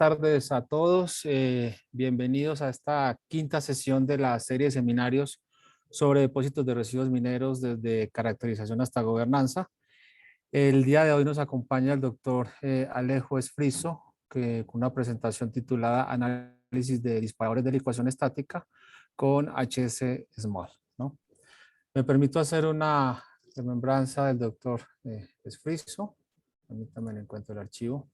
tardes a todos. Bienvenidos a esta quinta sesión de la serie de seminarios sobre depósitos de residuos mineros desde caracterización hasta gobernanza. El día de hoy nos acompaña el doctor Alejo Esfriso, con una presentación titulada Análisis de disparadores de licuación estática con HS Small, ¿no? Me permito hacer una remembranza del doctor Esfriso. Permítame, encuentro el archivo.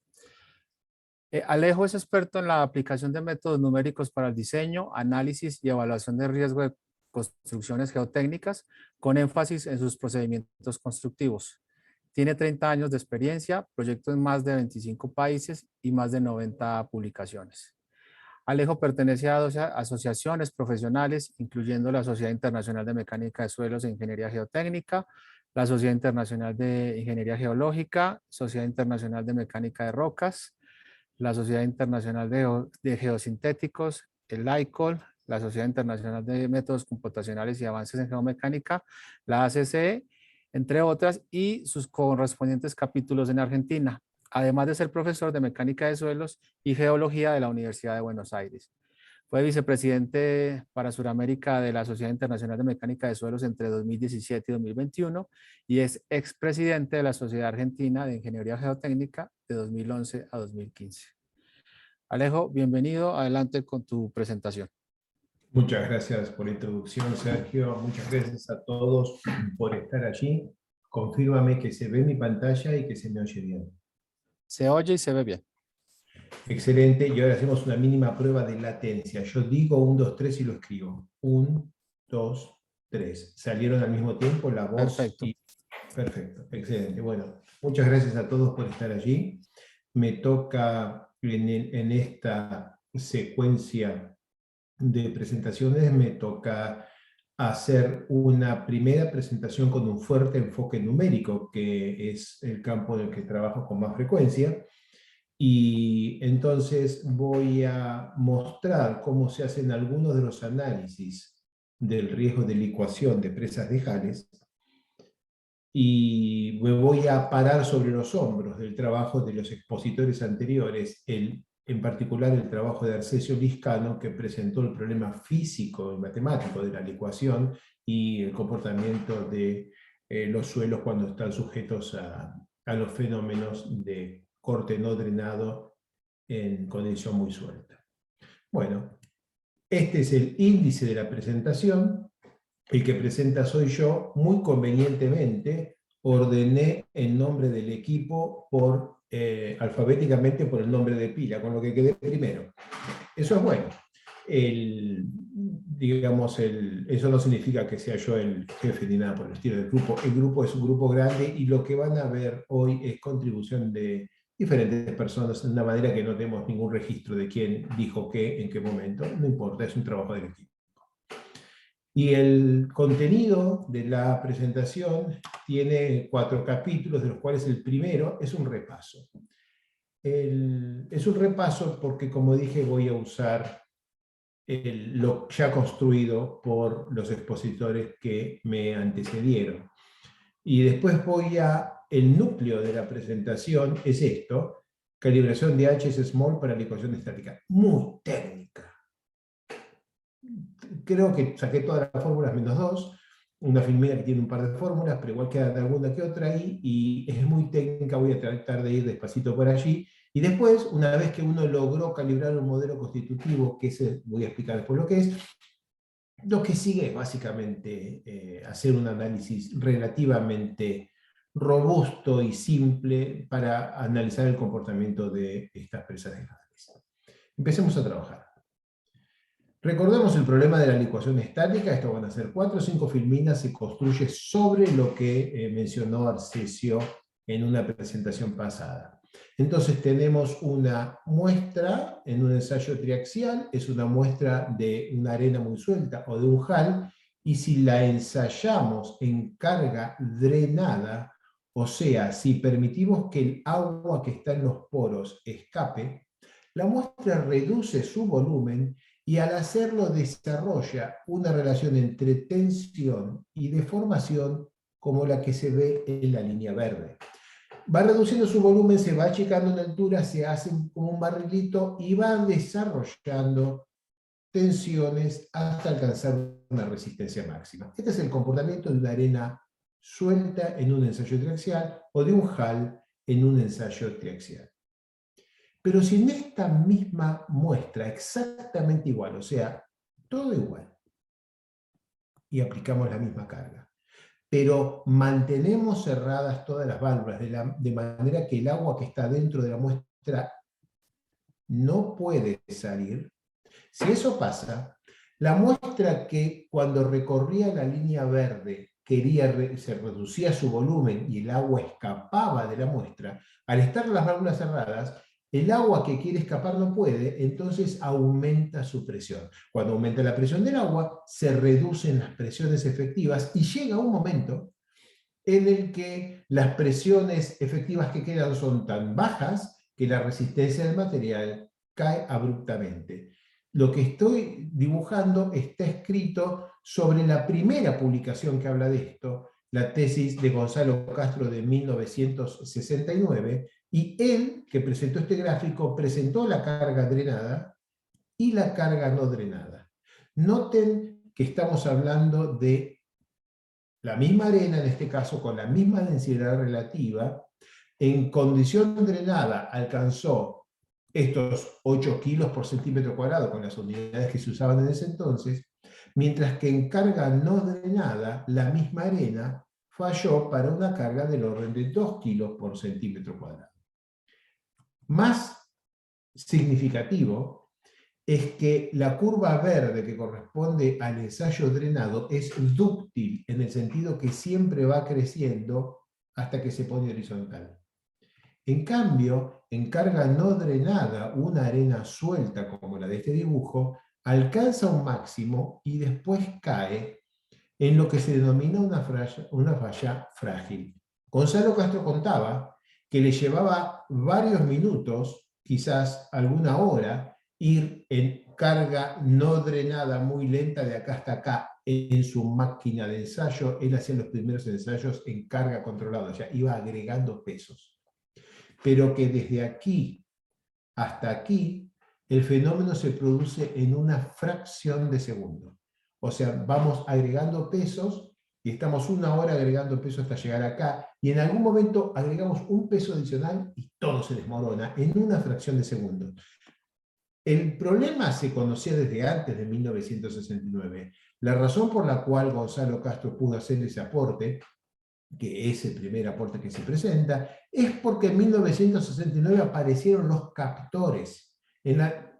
Alejo es experto en la aplicación de métodos numéricos para el diseño, análisis y evaluación de riesgo de construcciones geotécnicas, con énfasis en sus procedimientos constructivos. Tiene 30 años de experiencia, proyectos en más de 25 países y más de 90 publicaciones. Alejo pertenece a 12 asociaciones profesionales, incluyendo la Sociedad Internacional de Mecánica de Suelos e Ingeniería Geotécnica, la Sociedad Internacional de Ingeniería Geológica, Sociedad Internacional de Mecánica de Rocas, la Sociedad Internacional de Geosintéticos, el ICOL, la Sociedad Internacional de Métodos Computacionales y Avances en Geomecánica, la ACCE, entre otras, y sus correspondientes capítulos en Argentina, además de ser profesor de Mecánica de Suelos y Geología de la Universidad de Buenos Aires. Fue vicepresidente para Sudamérica de la Sociedad Internacional de Mecánica de Suelos entre 2017 y 2021 y es expresidente de la Sociedad Argentina de Ingeniería Geotécnica de 2011 a 2015. Alejo, bienvenido. Adelante con tu presentación. Muchas gracias por la introducción, Sergio. Muchas gracias a todos por estar allí. Confírmame que se ve mi pantalla y que se me oye bien. Se oye y se ve bien. Excelente. Y ahora hacemos una mínima prueba de latencia. Yo digo 1, 2, 3 y lo escribo. 1, 2, 3. ¿Salieron al mismo tiempo la voz? Perfecto. Perfecto. Excelente. Bueno, muchas gracias a todos por estar allí. Me toca en esta secuencia de presentaciones, me toca hacer una primera presentación con un fuerte enfoque numérico, que es el campo en el que trabajo con más frecuencia. Y entonces voy a mostrar cómo se hacen algunos de los análisis del riesgo de licuación de presas de Jales, y me voy a parar sobre los hombros del trabajo de los expositores anteriores, en particular el trabajo de Arcesio Liscano, que presentó el problema físico y matemático de la licuación y el comportamiento de los suelos cuando están sujetos a los fenómenos de corte no drenado en condición muy suelta. Bueno, este es el índice de la presentación. El que presenta soy yo. Muy convenientemente ordené el nombre del equipo alfabéticamente por el nombre de pila, con lo que quedé primero. Eso es bueno. Eso no significa que sea yo el jefe ni nada por el estilo del grupo. El grupo es un grupo grande y lo que van a ver hoy es contribución de diferentes personas, de una manera que no tenemos ningún registro de quién dijo qué, en qué momento. No importa, es un trabajo del equipo. Y el contenido de la presentación tiene 4 capítulos, de los cuales el primero es un repaso. Es un repaso porque, como dije, voy a usar lo ya construido por los expositores que me antecedieron. Y después el núcleo de la presentación es esto: calibración de HS Small para licuación estática. Muy técnica. Creo que saqué todas las fórmulas menos 2, una filmina que tiene un par de fórmulas, pero igual queda alguna que otra ahí, y es muy técnica, voy a tratar de ir despacito por allí. Y después, una vez que uno logró calibrar un modelo constitutivo, que voy a explicar después lo que es, lo que sigue es básicamente hacer un análisis relativamente robusto y simple para analizar el comportamiento de estas presas de Jales. Empecemos a trabajar. Recordemos el problema de la licuación estática. Esto van a ser 4 o 5 filminas, se construye sobre lo que mencionó Arcesio en una presentación pasada. Entonces tenemos una muestra en un ensayo triaxial, es una muestra de una arena muy suelta o de un jal, y si la ensayamos en carga drenada, o sea, si permitimos que el agua que está en los poros escape, la muestra reduce su volumen y al hacerlo desarrolla una relación entre tensión y deformación como la que se ve en la línea verde. va reduciendo su volumen, se va achicando en altura, se hace como un barrilito y va desarrollando tensiones hasta alcanzar una resistencia máxima. Este es el comportamiento de una arena suelta en un ensayo triaxial o de un HAL en un ensayo triaxial. Pero si en esta misma muestra exactamente igual, o sea, todo igual, y aplicamos la misma carga, pero mantenemos cerradas todas las válvulas de manera que el agua que está dentro de la muestra no puede salir. Si eso pasa, la muestra que cuando recorría la línea verde se reducía su volumen y el agua escapaba de la muestra, al estar las válvulas cerradas, el agua que quiere escapar no puede, entonces aumenta su presión. Cuando aumenta la presión del agua, se reducen las presiones efectivas y llega un momento en el que las presiones efectivas que quedan son tan bajas que la resistencia del material cae abruptamente. Lo que estoy dibujando está escrito sobre la primera publicación que habla de esto, la tesis de Gonzalo Castro de 1969, y él, que presentó este gráfico, presentó la carga drenada y la carga no drenada. Noten que estamos hablando de la misma arena, en este caso con la misma densidad relativa, en condición drenada alcanzó estos 8 kilos por centímetro cuadrado con las unidades que se usaban en ese entonces, mientras que en carga no drenada, la misma arena falló para una carga del orden de 2 kilos por centímetro cuadrado. Más significativo es que la curva verde que corresponde al ensayo drenado es dúctil, en el sentido que siempre va creciendo hasta que se pone horizontal. En cambio, en carga no drenada, una arena suelta como la de este dibujo, alcanza un máximo y después cae en lo que se denomina una falla frágil. Gonzalo Castro contaba que le llevaba varios minutos, quizás alguna hora, ir en carga no drenada muy lenta de acá hasta acá en su máquina de ensayo. Él hacía los primeros ensayos en carga controlada, o sea, iba agregando pesos. Pero que desde aquí hasta aquí el fenómeno se produce en una fracción de segundo. O sea, vamos agregando pesos y estamos una hora agregando pesos hasta llegar acá, y en algún momento agregamos un peso adicional y todo se desmorona en una fracción de segundo. El problema se conocía desde antes de 1969. La razón por la cual Gonzalo Castro pudo hacer ese aporte, que es el primer aporte que se presenta, es porque en 1969 aparecieron los captores.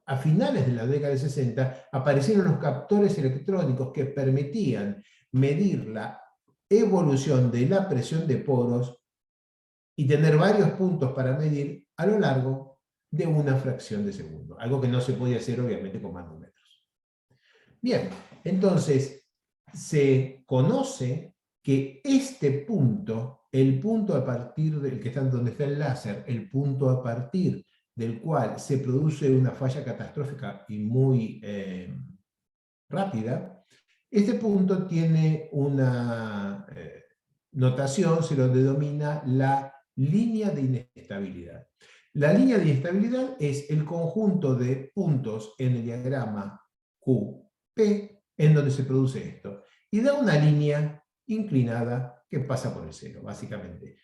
A finales de la década de 60 aparecieron los captores electrónicos que permitían medir la evolución de la presión de poros y tener varios puntos para medir a lo largo de una fracción de segundo, algo que no se podía hacer obviamente con manómetros. Bien, entonces se conoce que este punto, el punto a partir del que está donde está el láser, el punto a partir del cual se produce una falla catastrófica y muy rápida, este punto tiene una notación, se lo denomina la línea de inestabilidad. La línea de inestabilidad es el conjunto de puntos en el diagrama QP en donde se produce esto, y da una línea inclinada que pasa por el cero, básicamente.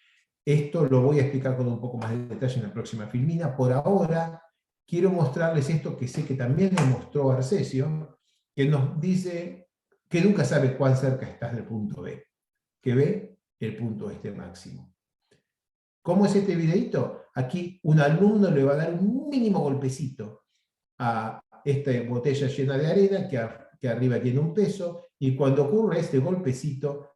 Esto lo voy a explicar con un poco más de detalle en la próxima filmina. Por ahora, quiero mostrarles esto que sé que también me mostró Arcesio, que nos dice que nunca sabe cuán cerca estás del punto B, que ve el punto este máximo. ¿Cómo es este videito? Aquí un alumno le va a dar un mínimo golpecito a esta botella llena de arena que arriba tiene un peso, y cuando ocurre este golpecito,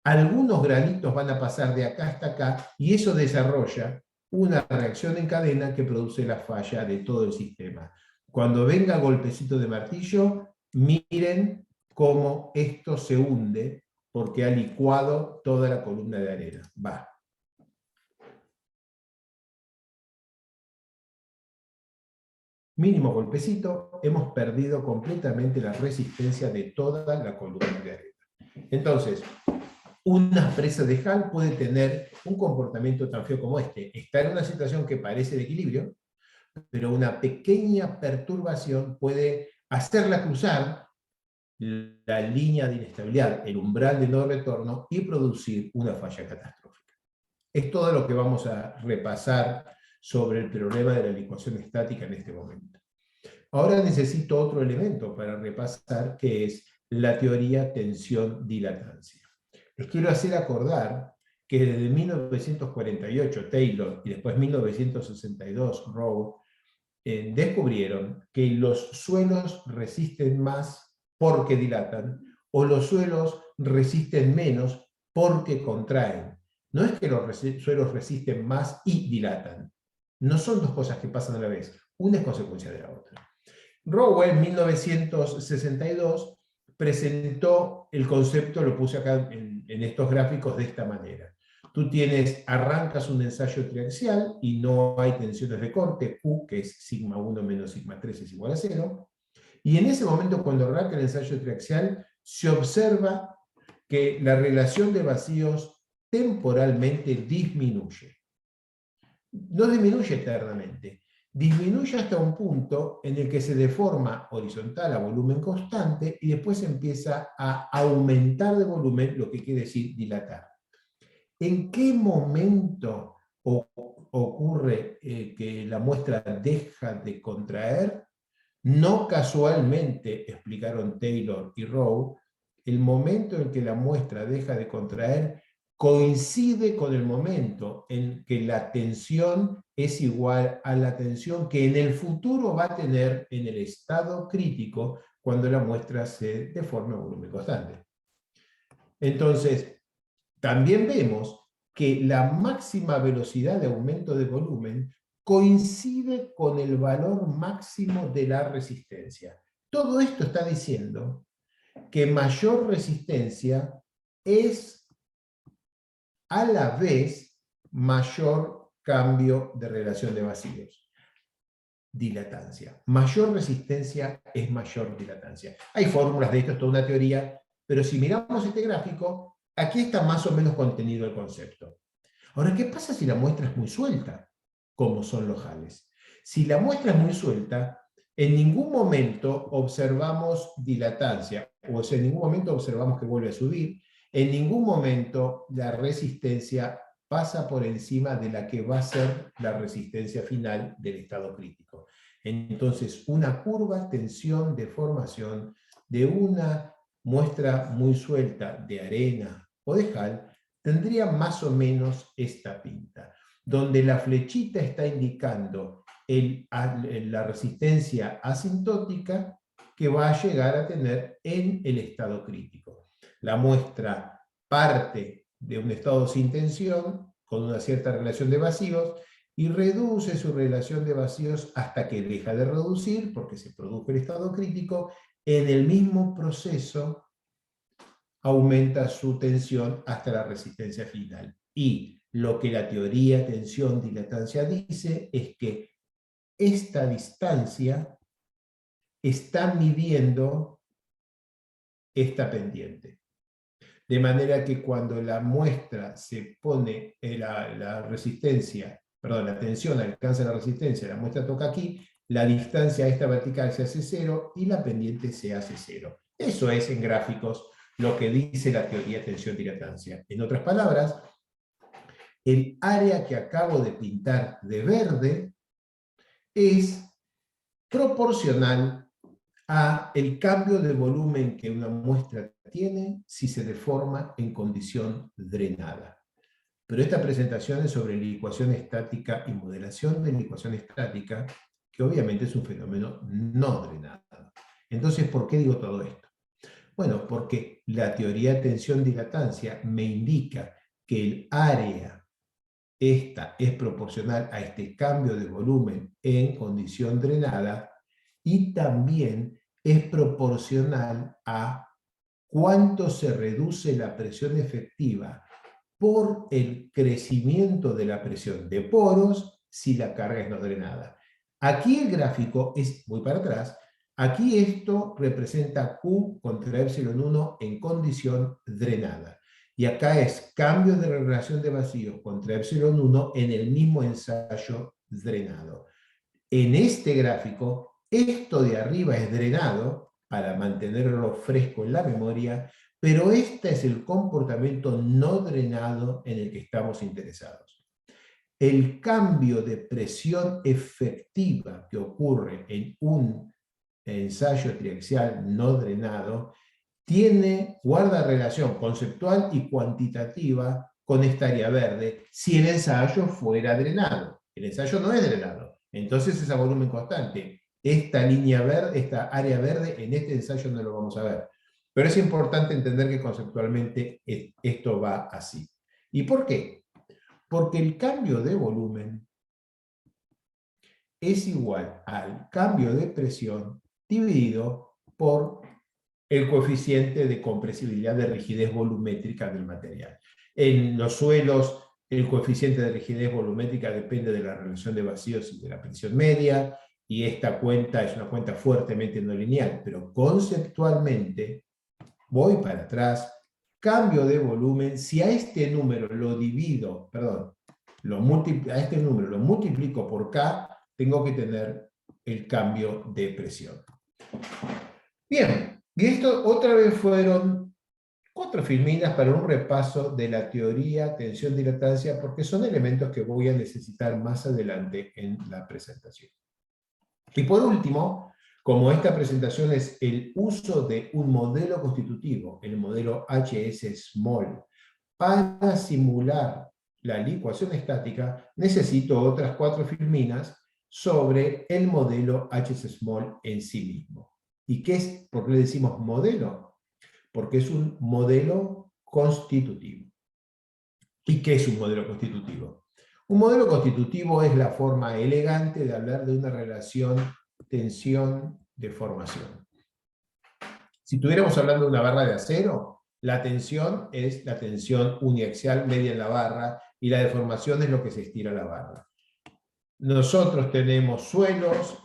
algunos granitos van a pasar de acá hasta acá, y eso desarrolla una reacción en cadena que produce la falla de todo el sistema. Cuando venga golpecito de martillo, miren cómo esto se hunde porque ha licuado toda la columna de arena. Va. Mínimo golpecito, hemos perdido completamente la resistencia de toda la columna de arena. Entonces, una presa de Hall puede tener un comportamiento tan feo como este. Está en una situación que parece de equilibrio, pero una pequeña perturbación puede hacerla cruzar la línea de inestabilidad, el umbral de no retorno, y producir una falla catastrófica. Es todo lo que vamos a repasar sobre el problema de la licuación estática en este momento. Ahora necesito otro elemento para repasar, que es la teoría tensión-dilatancia. Les quiero hacer acordar que desde 1948 Taylor y después 1962 Rowe descubrieron que los suelos resisten más porque dilatan, o los suelos resisten menos porque contraen. No es que los suelos resisten más y dilatan. No son dos cosas que pasan a la vez. Una es consecuencia de la otra. Rowe en 1962 presentó el concepto, lo puse acá en estos gráficos de esta manera. Tú arrancas un ensayo triaxial y no hay tensiones de corte, Q, que es sigma 1 menos sigma 3 es igual a 0. Y en ese momento, cuando arranca el ensayo triaxial, se observa que la relación de vacíos temporalmente disminuye. No disminuye eternamente, disminuye hasta un punto en el que se deforma horizontal a volumen constante y después empieza a aumentar de volumen, lo que quiere decir dilatar. ¿En qué momento ocurre que la muestra deja de contraer? No casualmente, explicaron Taylor y Rowe, el momento en que la muestra deja de contraer coincide con el momento en que la tensión es igual a la tensión que en el futuro va a tener en el estado crítico cuando la muestra se deforma a volumen constante. Entonces, también vemos que la máxima velocidad de aumento de volumen coincide con el valor máximo de la resistencia. Todo esto está diciendo que mayor resistencia es a la vez mayor cambio de relación de vacíos. Dilatancia. Mayor resistencia es mayor dilatancia. Hay fórmulas de esto, es toda una teoría, pero si miramos este gráfico, aquí está más o menos contenido el concepto. Ahora, ¿qué pasa si la muestra es muy suelta? Como son los Halles. Si la muestra es muy suelta, en ningún momento observamos dilatancia, o sea, en ningún momento observamos que vuelve a subir, en ningún momento la resistencia pasa por encima de la que va a ser la resistencia final del estado crítico. Entonces, una curva, tensión, deformación de una muestra muy suelta de arena o de Hall tendría más o menos esta pinta, donde la flechita está indicando la resistencia asintótica que va a llegar a tener en el estado crítico. La muestra parte de un estado sin tensión, con una cierta relación de vacíos, y reduce su relación de vacíos hasta que deja de reducir, porque se produjo el estado crítico. En el mismo proceso aumenta su tensión hasta la resistencia final. Y lo que la teoría tensión-dilatancia dice es que esta distancia está midiendo esta pendiente. De manera que cuando la muestra se pone, la tensión alcanza la resistencia, la muestra toca aquí, la distancia a esta vertical se hace 0 y la pendiente se hace 0. Eso es en gráficos lo que dice la teoría tensión-dilatancia. En otras palabras, el área que acabo de pintar de verde es proporcional a el cambio de volumen que una muestra tiene si se deforma en condición drenada. Pero esta presentación es sobre licuación estática y modelación de licuación estática, que obviamente es un fenómeno no drenado. Entonces, ¿por qué digo todo esto? Bueno, porque la teoría de tensión-dilatancia me indica que el área esta es proporcional a este cambio de volumen en condición drenada y también es proporcional a cuánto se reduce la presión efectiva por el crecimiento de la presión de poros si la carga es no drenada. Aquí el gráfico voy para atrás, aquí esto representa Q contra epsilon 1 en condición drenada. Y acá es cambio de relación de vacíos contra epsilon 1 en el mismo ensayo drenado. En este gráfico, esto de arriba es drenado para mantenerlo fresco en la memoria, pero este es el comportamiento no drenado en el que estamos interesados. El cambio de presión efectiva que ocurre en un ensayo triaxial no drenado guarda relación conceptual y cuantitativa con esta área verde si el ensayo fuera drenado. El ensayo no es drenado, entonces es a volumen constante. Esta línea verde, esta área verde, en este ensayo no lo vamos a ver. Pero es importante entender que conceptualmente esto va así. ¿Y por qué? Porque el cambio de volumen es igual al cambio de presión dividido por el coeficiente de compresibilidad de rigidez volumétrica del material. En los suelos, el coeficiente de rigidez volumétrica depende de la relación de vacíos y de la presión media, y esta cuenta es una cuenta fuertemente no lineal, pero conceptualmente, voy para atrás, cambio de volumen, si a este número lo divido, perdón, a este número lo multiplico por K, tengo que tener el cambio de presión. Bien, y esto otra vez fueron 4 filminas para un repaso de la teoría tensión-dilatancia, porque son elementos que voy a necesitar más adelante en la presentación. Y por último, como esta presentación es el uso de un modelo constitutivo, el modelo HS-SMALL, para simular la licuación estática, necesito otras 4 filminas sobre el modelo HS-SMALL en sí mismo. ¿Y qué es? ¿Por qué le decimos modelo? Porque es un modelo constitutivo. ¿Y qué es un modelo constitutivo? Un modelo constitutivo es la forma elegante de hablar de una relación tensión-deformación. Si estuviéramos hablando de una barra de acero, la tensión es la tensión uniaxial media en la barra y la deformación es lo que se estira la barra. Nosotros tenemos suelos,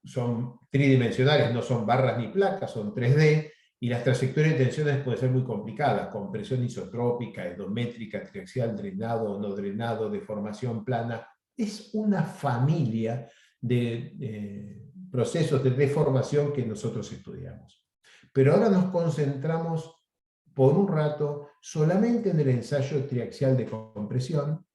son tridimensionales, no son barras ni placas, son 3D, y las trayectorias de tensiones pueden ser muy complicadas, compresión isotrópica, endométrica, triaxial, drenado o no drenado, deformación plana. Es una familia de procesos de deformación que nosotros estudiamos. Pero ahora nos concentramos por un rato solamente en el ensayo triaxial de compresión,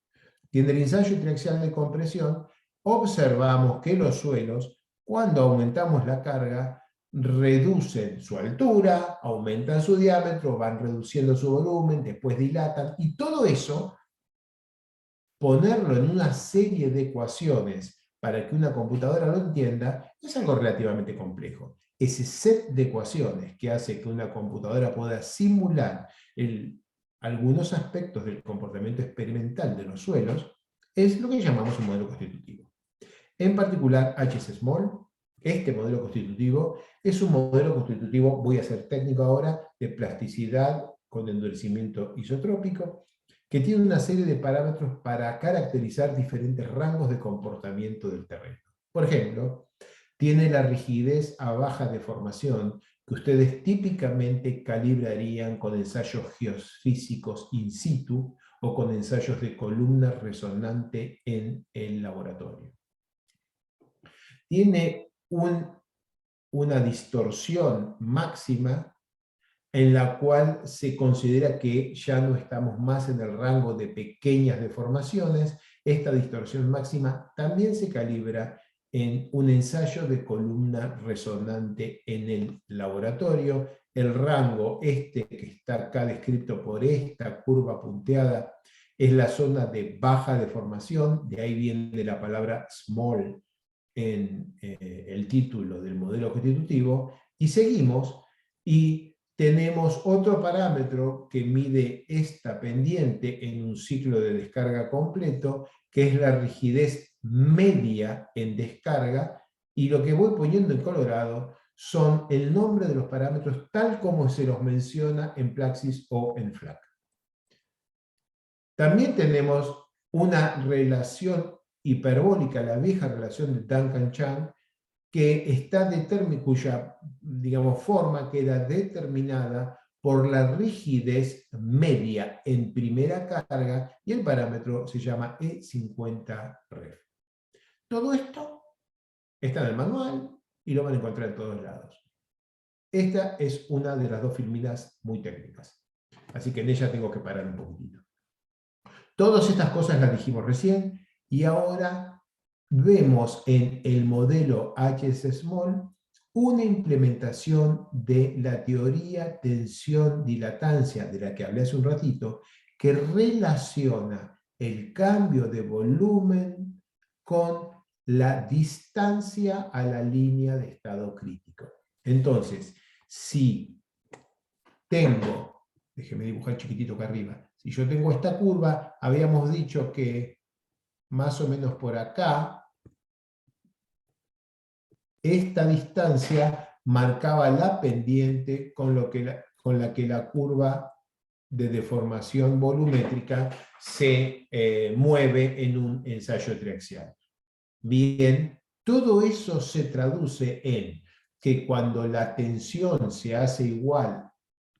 y en el ensayo triaxial de compresión observamos que los suelos, cuando aumentamos la carga, reducen su altura, aumentan su diámetro, van reduciendo su volumen, después dilatan, y todo eso, ponerlo en una serie de ecuaciones para que una computadora lo entienda, es algo relativamente complejo. Ese set de ecuaciones que hace que una computadora pueda simular algunos aspectos del comportamiento experimental de los suelos, es lo que llamamos un modelo constitutivo. En particular, HS-SMALL, este modelo constitutivo, es un modelo constitutivo, voy a ser técnico ahora, de plasticidad con endurecimiento isotrópico, que tiene una serie de parámetros para caracterizar diferentes rangos de comportamiento del terreno. Por ejemplo, tiene la rigidez a baja deformación, que ustedes típicamente calibrarían con ensayos geofísicos in situ o con ensayos de columna resonante en el laboratorio. Tiene una distorsión máxima en la cual se considera que ya no estamos más en el rango de pequeñas deformaciones. Esta distorsión máxima también se calibra en un ensayo de columna resonante en el laboratorio. El rango que está acá descrito por esta curva punteada es la zona de baja deformación, de ahí viene la palabra small en el título del modelo constitutivo, y seguimos y tenemos otro parámetro que mide esta pendiente en un ciclo de descarga completo, que es la rigidez media en descarga, y lo que voy poniendo en colorado son el nombre de los parámetros tal como se los menciona en Plaxis o en FLAC. También tenemos una relación hiperbólica, la vieja relación de Duncan-Chang, que está cuya, digamos, forma queda determinada por la rigidez media en primera carga y el parámetro se llama E50ref. Todo esto está en el manual y lo van a encontrar en todos lados. Esta es una de las dos filminas muy técnicas, así que en ella tengo que parar un poquitito. Todas estas cosas las dijimos recién y ahora vemos en el modelo HS-Small una implementación de la teoría tensión-dilatancia de la que hablé hace un ratito, que relaciona el cambio de volumen con la distancia a la línea de estado crítico. Entonces, si tengo, déjeme dibujar chiquitito acá arriba, si yo tengo esta curva, habíamos dicho que más o menos por acá, esta distancia marcaba la pendiente con la que la curva de deformación volumétrica se mueve en un ensayo triaxial. Bien, todo eso se traduce en que cuando la tensión se hace igual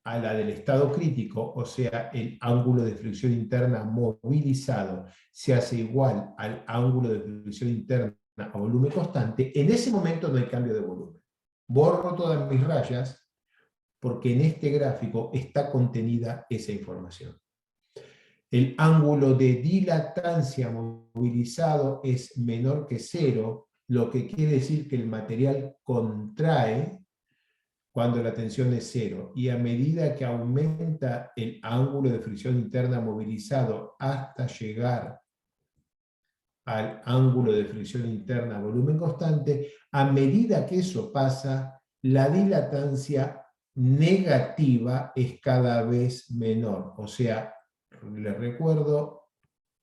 a la del estado crítico, o sea, el ángulo de fricción interna movilizado se hace igual al ángulo de fricción interna a volumen constante, en ese momento no hay cambio de volumen. Borro todas mis rayas porque en este gráfico está contenida esa información. El ángulo de dilatancia movilizado es menor que 0, lo que quiere decir que el material contrae cuando la tensión es 0, y a medida que aumenta el ángulo de fricción interna movilizado hasta llegar al ángulo de fricción interna a volumen constante, a medida que eso pasa, la dilatancia negativa es cada vez menor. O sea, les recuerdo,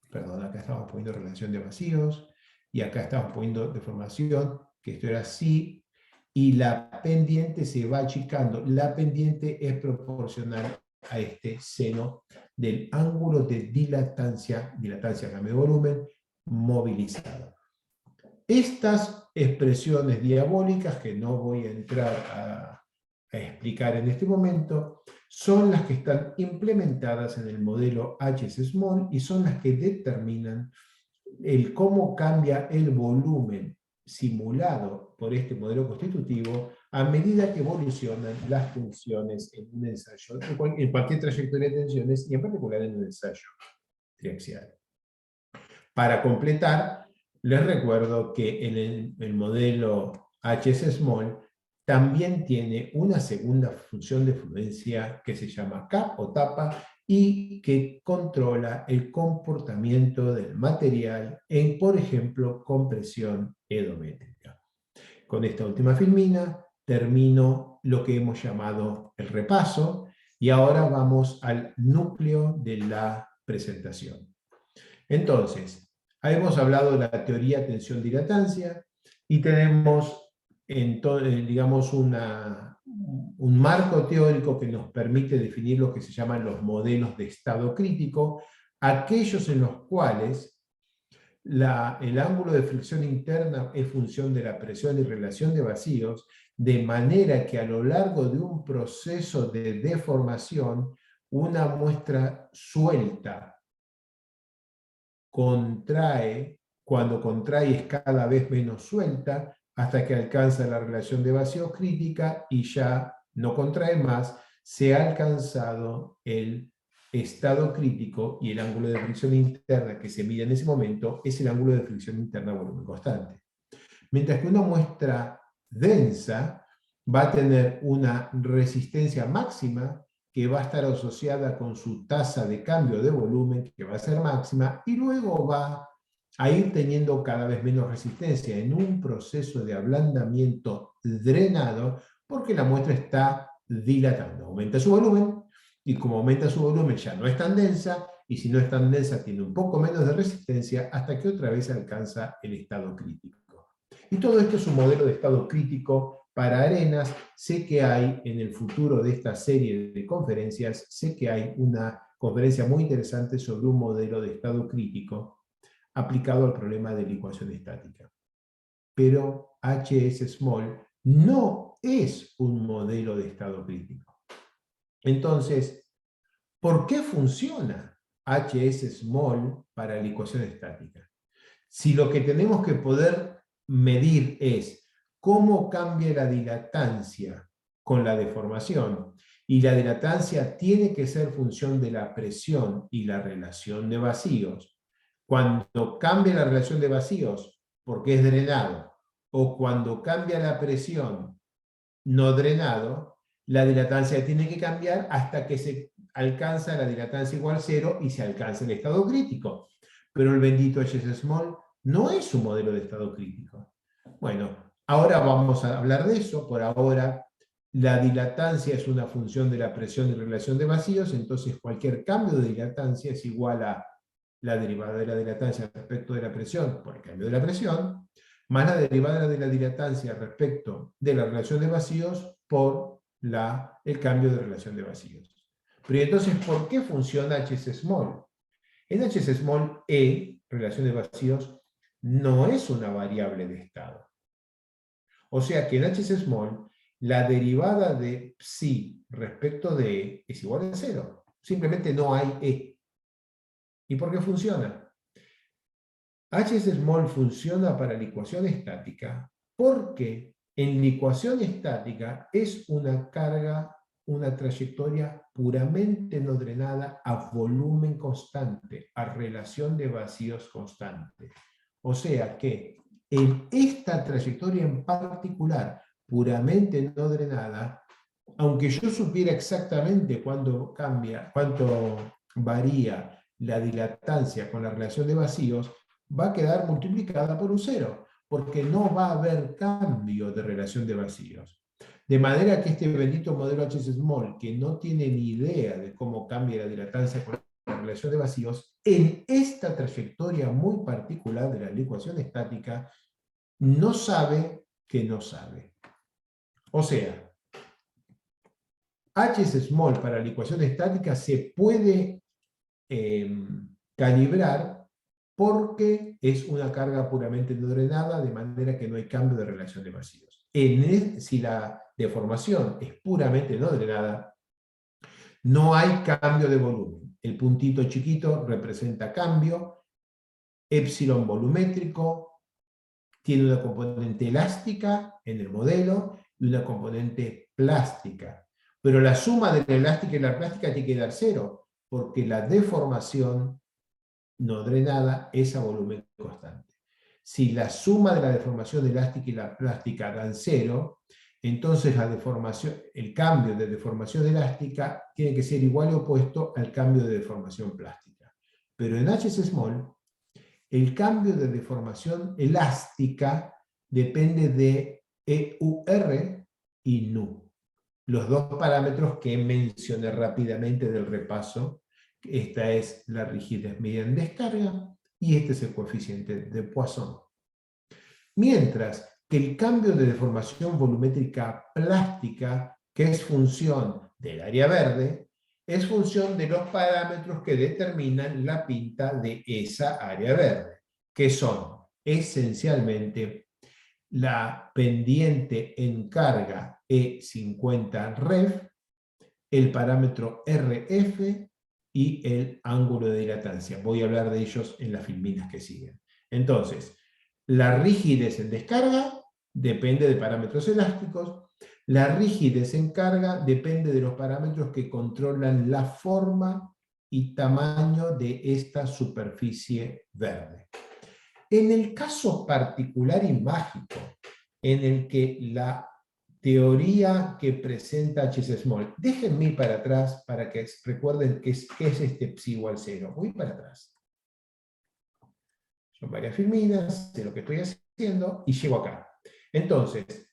perdón, acá estamos poniendo relación de vacíos, y acá estamos poniendo deformación, que esto era así, y la pendiente se va achicando. La pendiente es proporcional a este seno del ángulo de dilatancia, cambio de volumen, movilizado. Estas expresiones diabólicas, que no voy a entrar a explicar en este momento, son las que están implementadas en el modelo HS-Small y son las que determinan cómo cambia el volumen simulado por este modelo constitutivo a medida que evolucionan las tensiones en un ensayo, en cualquier trayectoria de tensiones y en particular en un ensayo triaxial. Para completar, les recuerdo que el modelo HS-Small también tiene una segunda función de fluencia que se llama cap o tapa y que controla el comportamiento del material en, por ejemplo, compresión edométrica. Con esta última filmina termino lo que hemos llamado el repaso y ahora vamos al núcleo de la presentación. Entonces, hemos hablado de la teoría tensión-dilatancia y tenemos digamos, un marco teórico que nos permite definir lo que se llaman los modelos de estado crítico, aquellos en los cuales el ángulo de fricción interna es función de la presión y relación de vacíos, de manera que a lo largo de un proceso de deformación, una muestra suelta contrae, cuando contrae es cada vez menos suelta, hasta que alcanza la relación de vacíos crítica y ya no contrae más, se ha alcanzado el estado crítico y el ángulo de fricción interna que se mide en ese momento es el ángulo de fricción interna a volumen constante. Mientras que una muestra densa va a tener una resistencia máxima que va a estar asociada con su tasa de cambio de volumen, que va a ser máxima, y luego va a ir teniendo cada vez menos resistencia en un proceso de ablandamiento drenado, porque la muestra está dilatando. Aumenta su volumen, y como aumenta su volumen ya no es tan densa, y si no es tan densa tiene un poco menos de resistencia, hasta que otra vez alcanza el estado crítico. Y todo esto es un modelo de estado crítico para arenas. Sé que hay en el futuro de esta serie de conferencias, sé que hay una conferencia muy interesante sobre un modelo de estado crítico aplicado al problema de la ecuación estática. Pero HS Small no es un modelo de estado crítico. Entonces, ¿por qué funciona HS small para la ecuación estática? Si lo que tenemos que poder medir es cómo cambia la dilatancia con la deformación, y la dilatancia tiene que ser función de la presión y la relación de vacíos. Cuando cambia la relación de vacíos porque es drenado, o cuando cambia la presión no drenado, la dilatancia tiene que cambiar hasta que se alcanza la dilatancia igual a cero y se alcanza el estado crítico. Pero el bendito HS small no es un modelo de estado crítico. Bueno, ahora vamos a hablar de eso. Por ahora, la dilatancia es una función de la presión y relación de vacíos, entonces cualquier cambio de dilatancia es igual a la derivada de la dilatancia respecto de la presión por el cambio de la presión, más la derivada de la dilatancia respecto de la relación de vacíos por el cambio de relación de vacíos. Pero entonces, ¿por qué funciona HS small? En HS small, E, relación de vacíos, no es una variable de estado. O sea que en HS small, la derivada de psi respecto de E es igual a cero. Simplemente no hay E. ¿Y por qué funciona? HS small funciona para la ecuación estática porque en la ecuación estática es una carga, una trayectoria puramente no drenada a volumen constante, a relación de vacíos constante. O sea que en esta trayectoria en particular, puramente no drenada, aunque yo supiera exactamente cuánto cambia, cuánto varía la dilatancia con la relación de vacíos, va a quedar multiplicada por un cero, porque no va a haber cambio de relación de vacíos. De manera que este bendito modelo HS small, que no tiene ni idea de cómo cambia la dilatancia con la relación de vacíos, en esta trayectoria muy particular de la ecuación estática, no sabe que no sabe. O sea, HS small para la ecuación estática se puede calibrar porque es una carga puramente no drenada, de manera que no hay cambio de relación de vacíos. Si la deformación es puramente no drenada, no hay cambio de volumen. El puntito chiquito representa cambio, épsilon volumétrico, tiene una componente elástica en el modelo y una componente plástica. Pero la suma de la elástica y la plástica tiene que dar cero, porque la deformación no drenada es a volumen constante. Si la suma de la deformación elástica y la plástica dan cero, entonces el cambio de deformación elástica tiene que ser igual o opuesto al cambio de deformación plástica. Pero en HS small, el cambio de deformación elástica depende de EUR y NU, los dos parámetros que mencioné rápidamente del repaso. Esta es la rigidez media en descarga y este es el coeficiente de Poisson. Mientras que el cambio de deformación volumétrica plástica, que es función del área verde, es función de los parámetros que determinan la pinta de esa área verde, que son esencialmente la pendiente en carga E50 ref, el parámetro RF y el ángulo de dilatancia. Voy a hablar de ellos en las filminas que siguen. Entonces, la rigidez en descarga depende de parámetros elásticos. La rigidez en carga depende de los parámetros que controlan la forma y tamaño de esta superficie verde. En el caso particular y mágico, en el que la teoría que presenta HS small, déjenme ir para atrás para que recuerden qué es este psi igual cero. Voy para atrás. Son varias filminas de lo que estoy haciendo y llego acá. Entonces,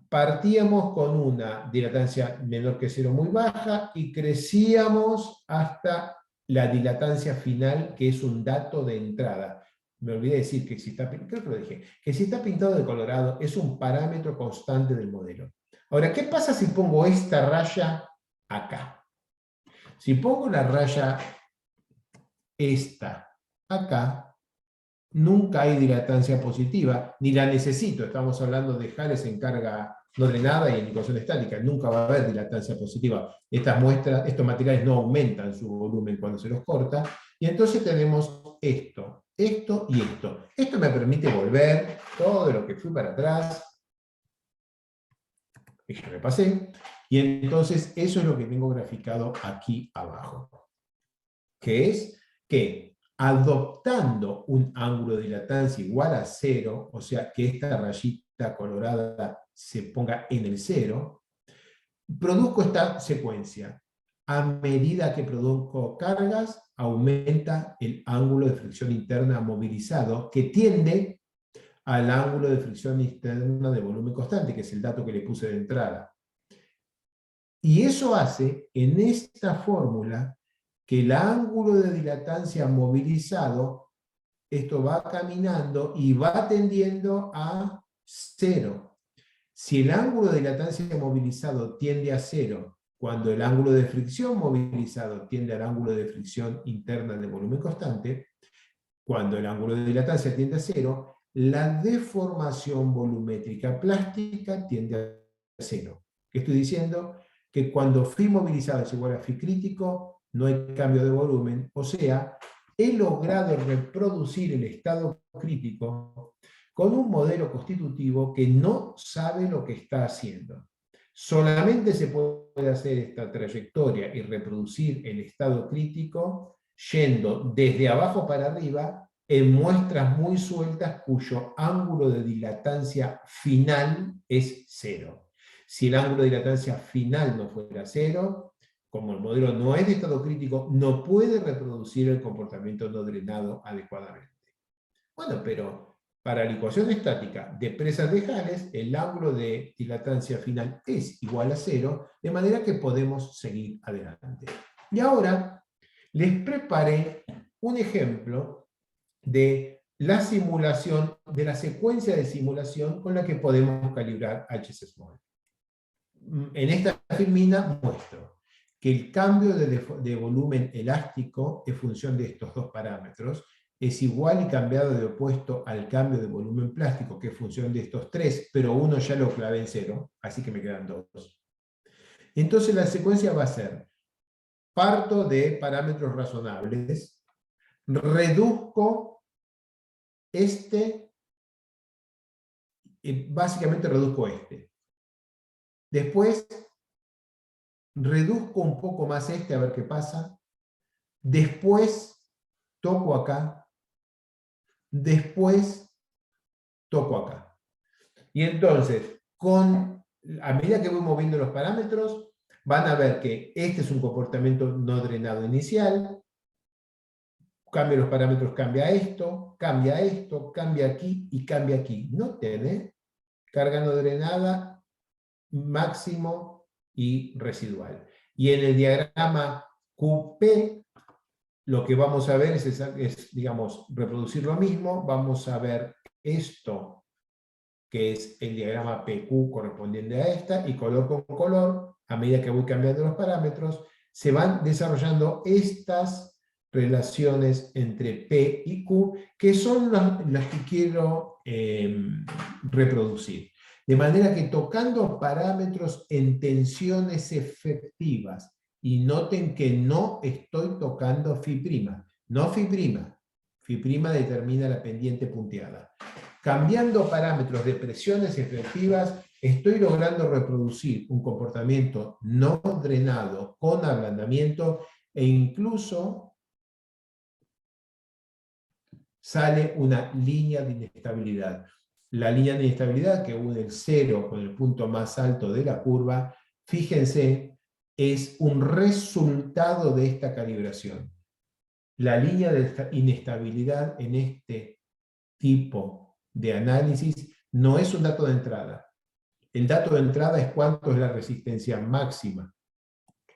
partíamos con una dilatancia menor que cero muy baja y crecíamos hasta la dilatancia final, que es un dato de entrada. Me olvidé decir que si está, creo que lo dije, que si está pintado de colorado es un parámetro constante del modelo. Ahora, ¿qué pasa si pongo esta raya acá? Si pongo la raya esta acá, nunca hay dilatancia positiva, ni la necesito. Estamos hablando de Jales en carga no drenada y en licuación estática. Nunca va a haber dilatancia positiva. Estos materiales no aumentan su volumen cuando se los corta. Y entonces tenemos esto y esto. Esto me permite volver todo lo que fui para atrás. Y que repasé. Y entonces eso es lo que tengo graficado aquí abajo. Que es que adoptando un ángulo de dilatancia igual a 0, o sea que esta rayita colorada se ponga en el 0, produzco esta secuencia. A medida que produzco cargas, aumenta el ángulo de fricción interna movilizado, que tiende al ángulo de fricción interna de volumen constante, que es el dato que le puse de entrada. Y eso hace, en esta fórmula, que el ángulo de dilatancia movilizado, esto va caminando y va tendiendo a 0. Si el ángulo de dilatancia movilizado tiende a 0, cuando el ángulo de fricción movilizado tiende al ángulo de fricción interna de volumen constante, cuando el ángulo de dilatancia tiende a 0, la deformación volumétrica plástica tiende a 0. ¿Qué estoy diciendo? Que cuando phi movilizado es igual a phi crítico, no hay cambio de volumen, o sea, he logrado reproducir el estado crítico con un modelo constitutivo que no sabe lo que está haciendo. Solamente se puede hacer esta trayectoria y reproducir el estado crítico yendo desde abajo para arriba en muestras muy sueltas cuyo ángulo de dilatancia final es 0. Si el ángulo de dilatancia final no fuera 0, como el modelo no es de estado crítico, no puede reproducir el comportamiento no drenado adecuadamente. Bueno, pero para la ecuación estática de presas de Jales, el ángulo de dilatancia final es igual a 0, de manera que podemos seguir adelante. Y ahora les preparé un ejemplo de la simulación, de la secuencia de simulación con la que podemos calibrar HC-Small. En esta filmina muestro que el cambio de volumen elástico en función de estos dos parámetros es igual y cambiado de opuesto al cambio de volumen plástico, que es función de estos tres, pero uno ya lo clavé en 0, así que me quedan 2. Entonces la secuencia va a ser, parto de parámetros razonables, reduzco básicamente reduzco este. Después reduzco un poco más a ver qué pasa. Después toco acá. Después toco acá. Y entonces, a medida que voy moviendo los parámetros, van a ver que este es un comportamiento no drenado inicial. Cambio los parámetros, cambia esto, cambia aquí y cambia aquí. Noten, carga no drenada, máximo y residual. Y en el diagrama QP, lo que vamos a ver es, digamos, reproducir lo mismo. Vamos a ver esto, que es el diagrama PQ correspondiente a esta, y color con color, a medida que voy cambiando los parámetros, se van desarrollando estas relaciones entre P y Q, que son las que quiero reproducir. De manera que tocando parámetros en tensiones efectivas, y noten que no estoy tocando Φ', no Φ'. Φ' determina la pendiente punteada. Cambiando parámetros de presiones efectivas, estoy logrando reproducir un comportamiento no drenado con ablandamiento, e incluso sale una línea de inestabilidad. La línea de inestabilidad que une el 0 con el punto más alto de la curva, fíjense, es un resultado de esta calibración. La línea de inestabilidad en este tipo de análisis no es un dato de entrada. El dato de entrada es cuánto es la resistencia máxima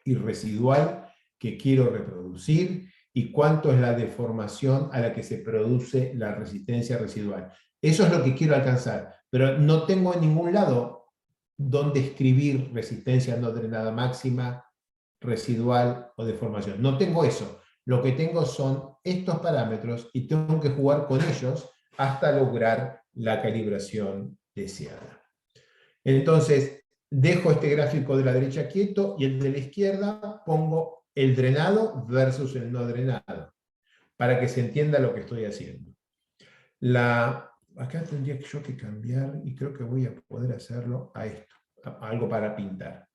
y residual que quiero reproducir y cuánto es la deformación a la que se produce la resistencia residual. Eso es lo que quiero alcanzar, pero no tengo en ningún lado donde escribir resistencia no drenada máxima, residual o deformación. No tengo eso. Lo que tengo son estos parámetros y tengo que jugar con ellos hasta lograr la calibración deseada. Entonces, dejo este gráfico de la derecha quieto y el de la izquierda pongo el drenado versus el no drenado, para que se entienda lo que estoy haciendo. Acá tendría yo que cambiar, y creo que voy a poder hacerlo a esto, algo para pintar.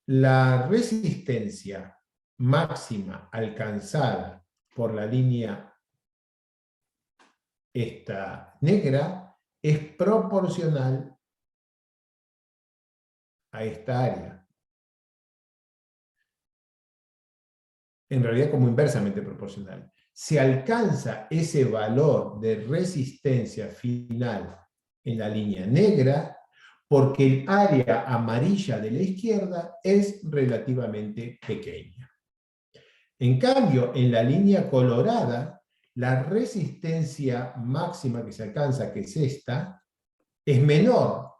La resistencia máxima alcanzada por la línea esta negra es proporcional a esta área. En realidad como inversamente proporcional. Se alcanza ese valor de resistencia final en la línea negra porque el área amarilla de la izquierda es relativamente pequeña. En cambio, en la línea colorada, la resistencia máxima que se alcanza, que es esta, es menor,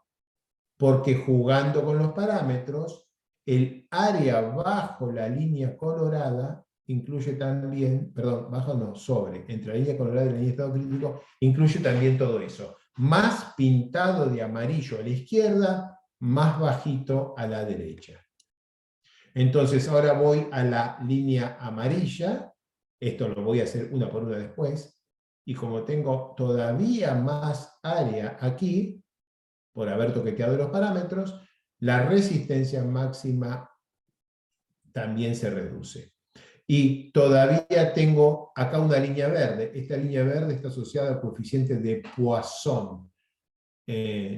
porque jugando con los parámetros, el área bajo la línea colorada incluye también, perdón, bajo no, sobre, entre la línea colorada y la línea de estado crítico, incluye también todo eso. Más pintado de amarillo a la izquierda, más bajito a la derecha. Entonces ahora voy a la línea amarilla, esto lo voy a hacer una por una después, y como tengo todavía más área aquí, por haber toqueteado los parámetros, la resistencia máxima también se reduce. Y todavía tengo acá una línea verde. Esta línea verde está asociada al coeficiente de Poisson,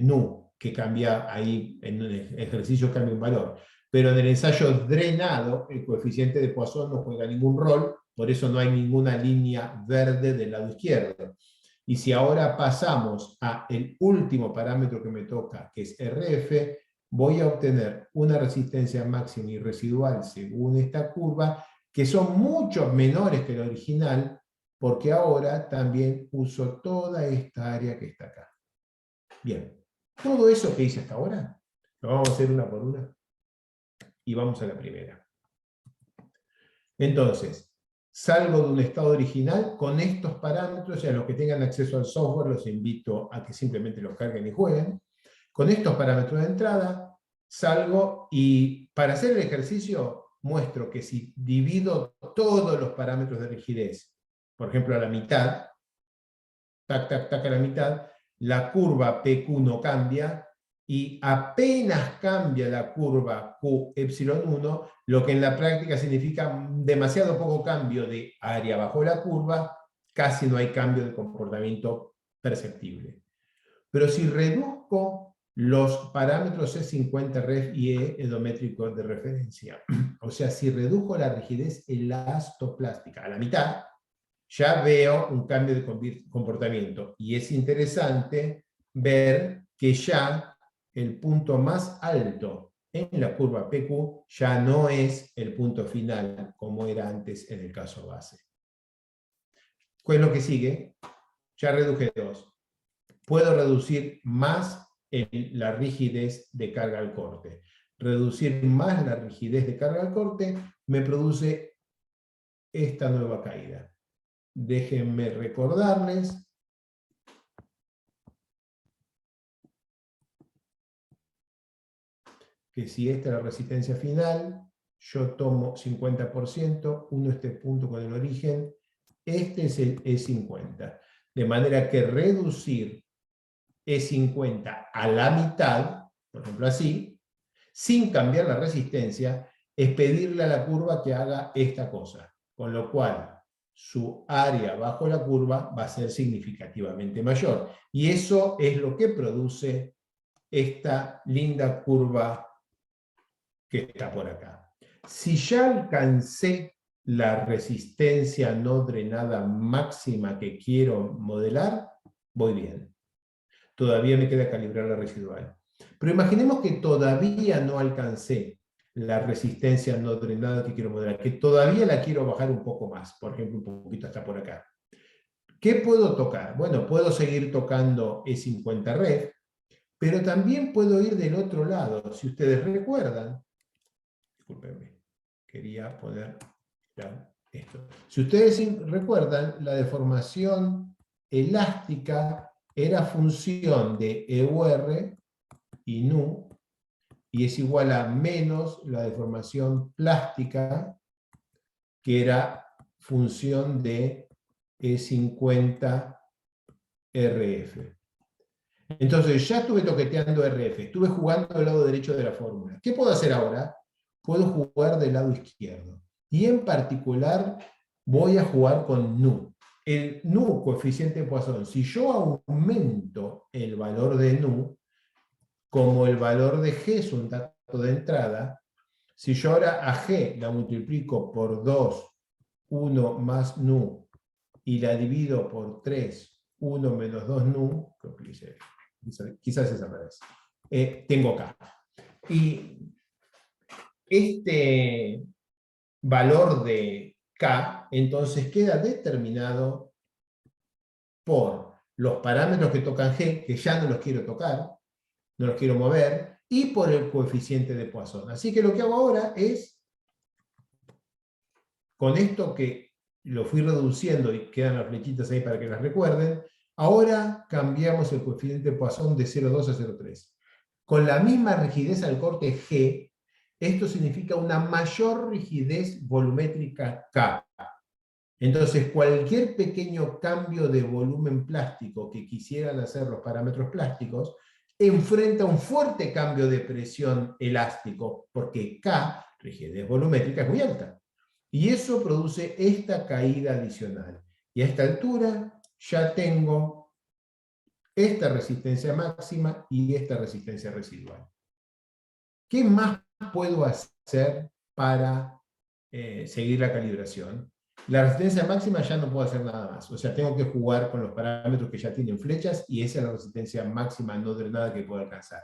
nu, que cambia ahí, en el ejercicio cambia un valor. Pero en el ensayo drenado, el coeficiente de Poisson no juega ningún rol, por eso no hay ninguna línea verde del lado izquierdo. Y si ahora pasamos al último parámetro que me toca, que es RF, voy a obtener una resistencia máxima y residual según esta curva, que son mucho menores que la original, porque ahora también uso toda esta área que está acá. Bien, todo eso que hice hasta ahora, lo vamos a hacer una por una. Y vamos a la primera. Entonces, salgo de un estado original con estos parámetros, y a los que tengan acceso al software los invito a que simplemente los carguen y jueguen. Con estos parámetros de entrada, salgo y para hacer el ejercicio muestro que si divido todos los parámetros de rigidez, por ejemplo a la mitad, tac, tac, tac a la mitad, la curva PQ no cambia, y apenas cambia la curva Q epsilon 1, lo que en la práctica significa demasiado poco cambio de área bajo la curva, casi no hay cambio de comportamiento perceptible. Pero si reduzco los parámetros E50 ref y E endométrico de referencia, o sea, si redujo la rigidez elastoplástica a la mitad, ya veo un cambio de comportamiento. Y es interesante ver que ya el punto más alto en la curva PQ ya no es el punto final, como era antes en el caso base. ¿Cuál es lo que sigue? Ya reduje 2. Puedo reducir más la rigidez de carga al corte. Reducir más la rigidez de carga al corte me produce esta nueva caída. Déjenme recordarles que si esta es la resistencia final, yo tomo 50%, uno este punto con el origen, este es el E50. De manera que reducir E50 a la mitad, por ejemplo así, sin cambiar la resistencia, es pedirle a la curva que haga esta cosa. Con lo cual, su área bajo la curva va a ser significativamente mayor. Y eso es lo que produce esta linda curva que está por acá. Si ya alcancé la resistencia no drenada máxima que quiero modelar, voy bien. Todavía me queda calibrar la residual. Pero imaginemos que todavía no alcancé la resistencia no drenada que quiero modelar, que todavía la quiero bajar un poco más, por ejemplo, un poquito hasta por acá. ¿Qué puedo tocar? Bueno, puedo seguir tocando E50 ref, pero también puedo ir del otro lado. Si ustedes recuerdan, discúlpenme, quería poner esto. Si ustedes recuerdan, la deformación elástica era función de EUR y nu y es igual a menos la deformación plástica, que era función de E50 RF. Entonces ya estuve toqueteando RF, estuve jugando del lado derecho de la fórmula. ¿Qué puedo hacer ahora? Puedo jugar del lado izquierdo. Y en particular voy a jugar con nu. El nu, coeficiente de Poisson, si yo aumento el valor de nu, como el valor de G es un dato de entrada, si yo ahora a G la multiplico por 2, 1 más nu, y la divido por 3, 1 menos 2 nu, quizás desaparece, tengo K. Y este valor de K, entonces queda determinado por los parámetros que tocan G, que ya no los quiero tocar, no los quiero mover, y por el coeficiente de Poisson. Así que lo que hago ahora es, con esto que lo fui reduciendo y quedan las flechitas ahí para que las recuerden, ahora cambiamos el coeficiente de Poisson de 0,2 a 0,3. Con la misma rigidez al corte G, esto significa una mayor rigidez volumétrica K. Entonces, cualquier pequeño cambio de volumen plástico que quisieran hacer los parámetros plásticos, enfrenta un fuerte cambio de presión elástico, porque K, rigidez volumétrica, es muy alta. Y eso produce esta caída adicional. Y a esta altura ya tengo esta resistencia máxima y esta resistencia residual. ¿Qué más puedo hacer para seguir la calibración? La resistencia máxima ya no puedo hacer nada más. O sea, tengo que jugar con los parámetros que ya tienen flechas y esa es la resistencia máxima no drenada que puedo alcanzar.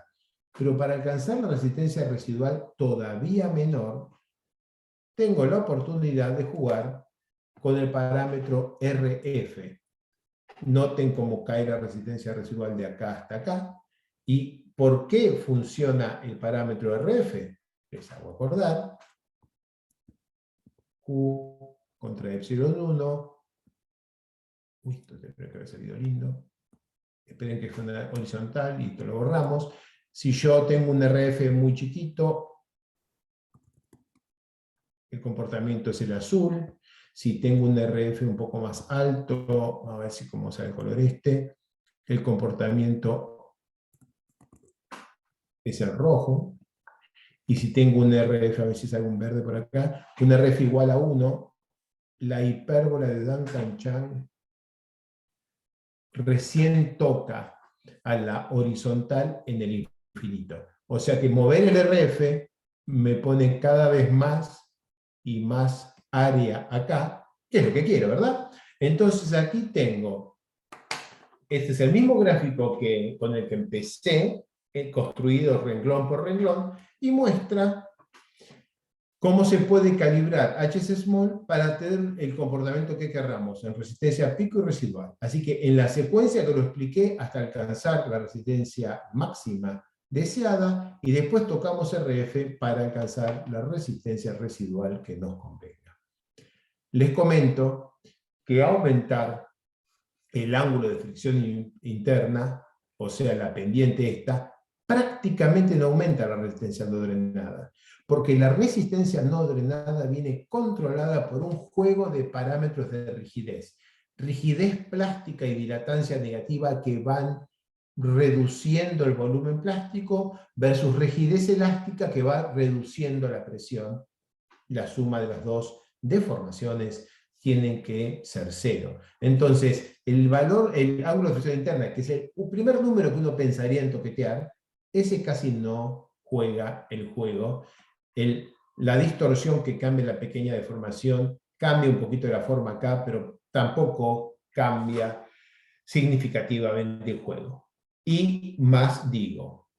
Pero para alcanzar la resistencia residual todavía menor, tengo la oportunidad de jugar con el parámetro RF. Noten cómo cae la resistencia residual de acá hasta acá. ¿Y por qué funciona el parámetro RF? Les hago acordar. Q contra epsilon 1. Uy, esto tendría que haber salido lindo. Esperen que fue una horizontal y esto lo borramos. Si yo tengo un RF muy chiquito, el comportamiento es el azul. Si tengo un RF un poco más alto, a ver si cómo sale el color este, el comportamiento es el rojo. Y si tengo un RF, a ver si sale un verde por acá, un RF igual a 1, la hipérbola de Duncan-Chan recién toca a la horizontal en el infinito. O sea que mover el RF me pone cada vez más y más área acá, que es lo que quiero, ¿verdad? Entonces aquí tengo, este es el mismo gráfico que, con el que empecé, construido renglón por renglón, y muestra cómo se puede calibrar HS small para tener el comportamiento que querramos, en resistencia pico y residual. Así que en la secuencia que lo expliqué hasta alcanzar la resistencia máxima deseada, y después tocamos RF para alcanzar la resistencia residual que nos convenga. Les comento que aumentar el ángulo de fricción interna, o sea, la pendiente esta, prácticamente no aumenta la resistencia no drenada, porque la resistencia no drenada viene controlada por un juego de parámetros de rigidez. Rigidez plástica y dilatancia negativa que van reduciendo el volumen plástico versus rigidez elástica que va reduciendo la presión. La suma de las dos deformaciones tienen que ser 0. Entonces, el valor, el ángulo de fricción interna, que es el primer número que uno pensaría en toquetear, ese casi no juega el juego. La distorsión que cambia la pequeña deformación, cambia un poquito la forma acá, pero tampoco cambia significativamente el juego. Y más digo,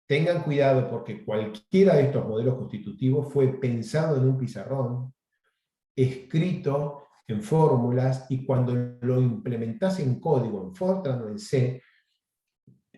tengan cuidado porque cualquiera de estos modelos constitutivos fue pensado en un pizarrón, escrito en fórmulas, y cuando lo implementas en código, en Fortran o en C,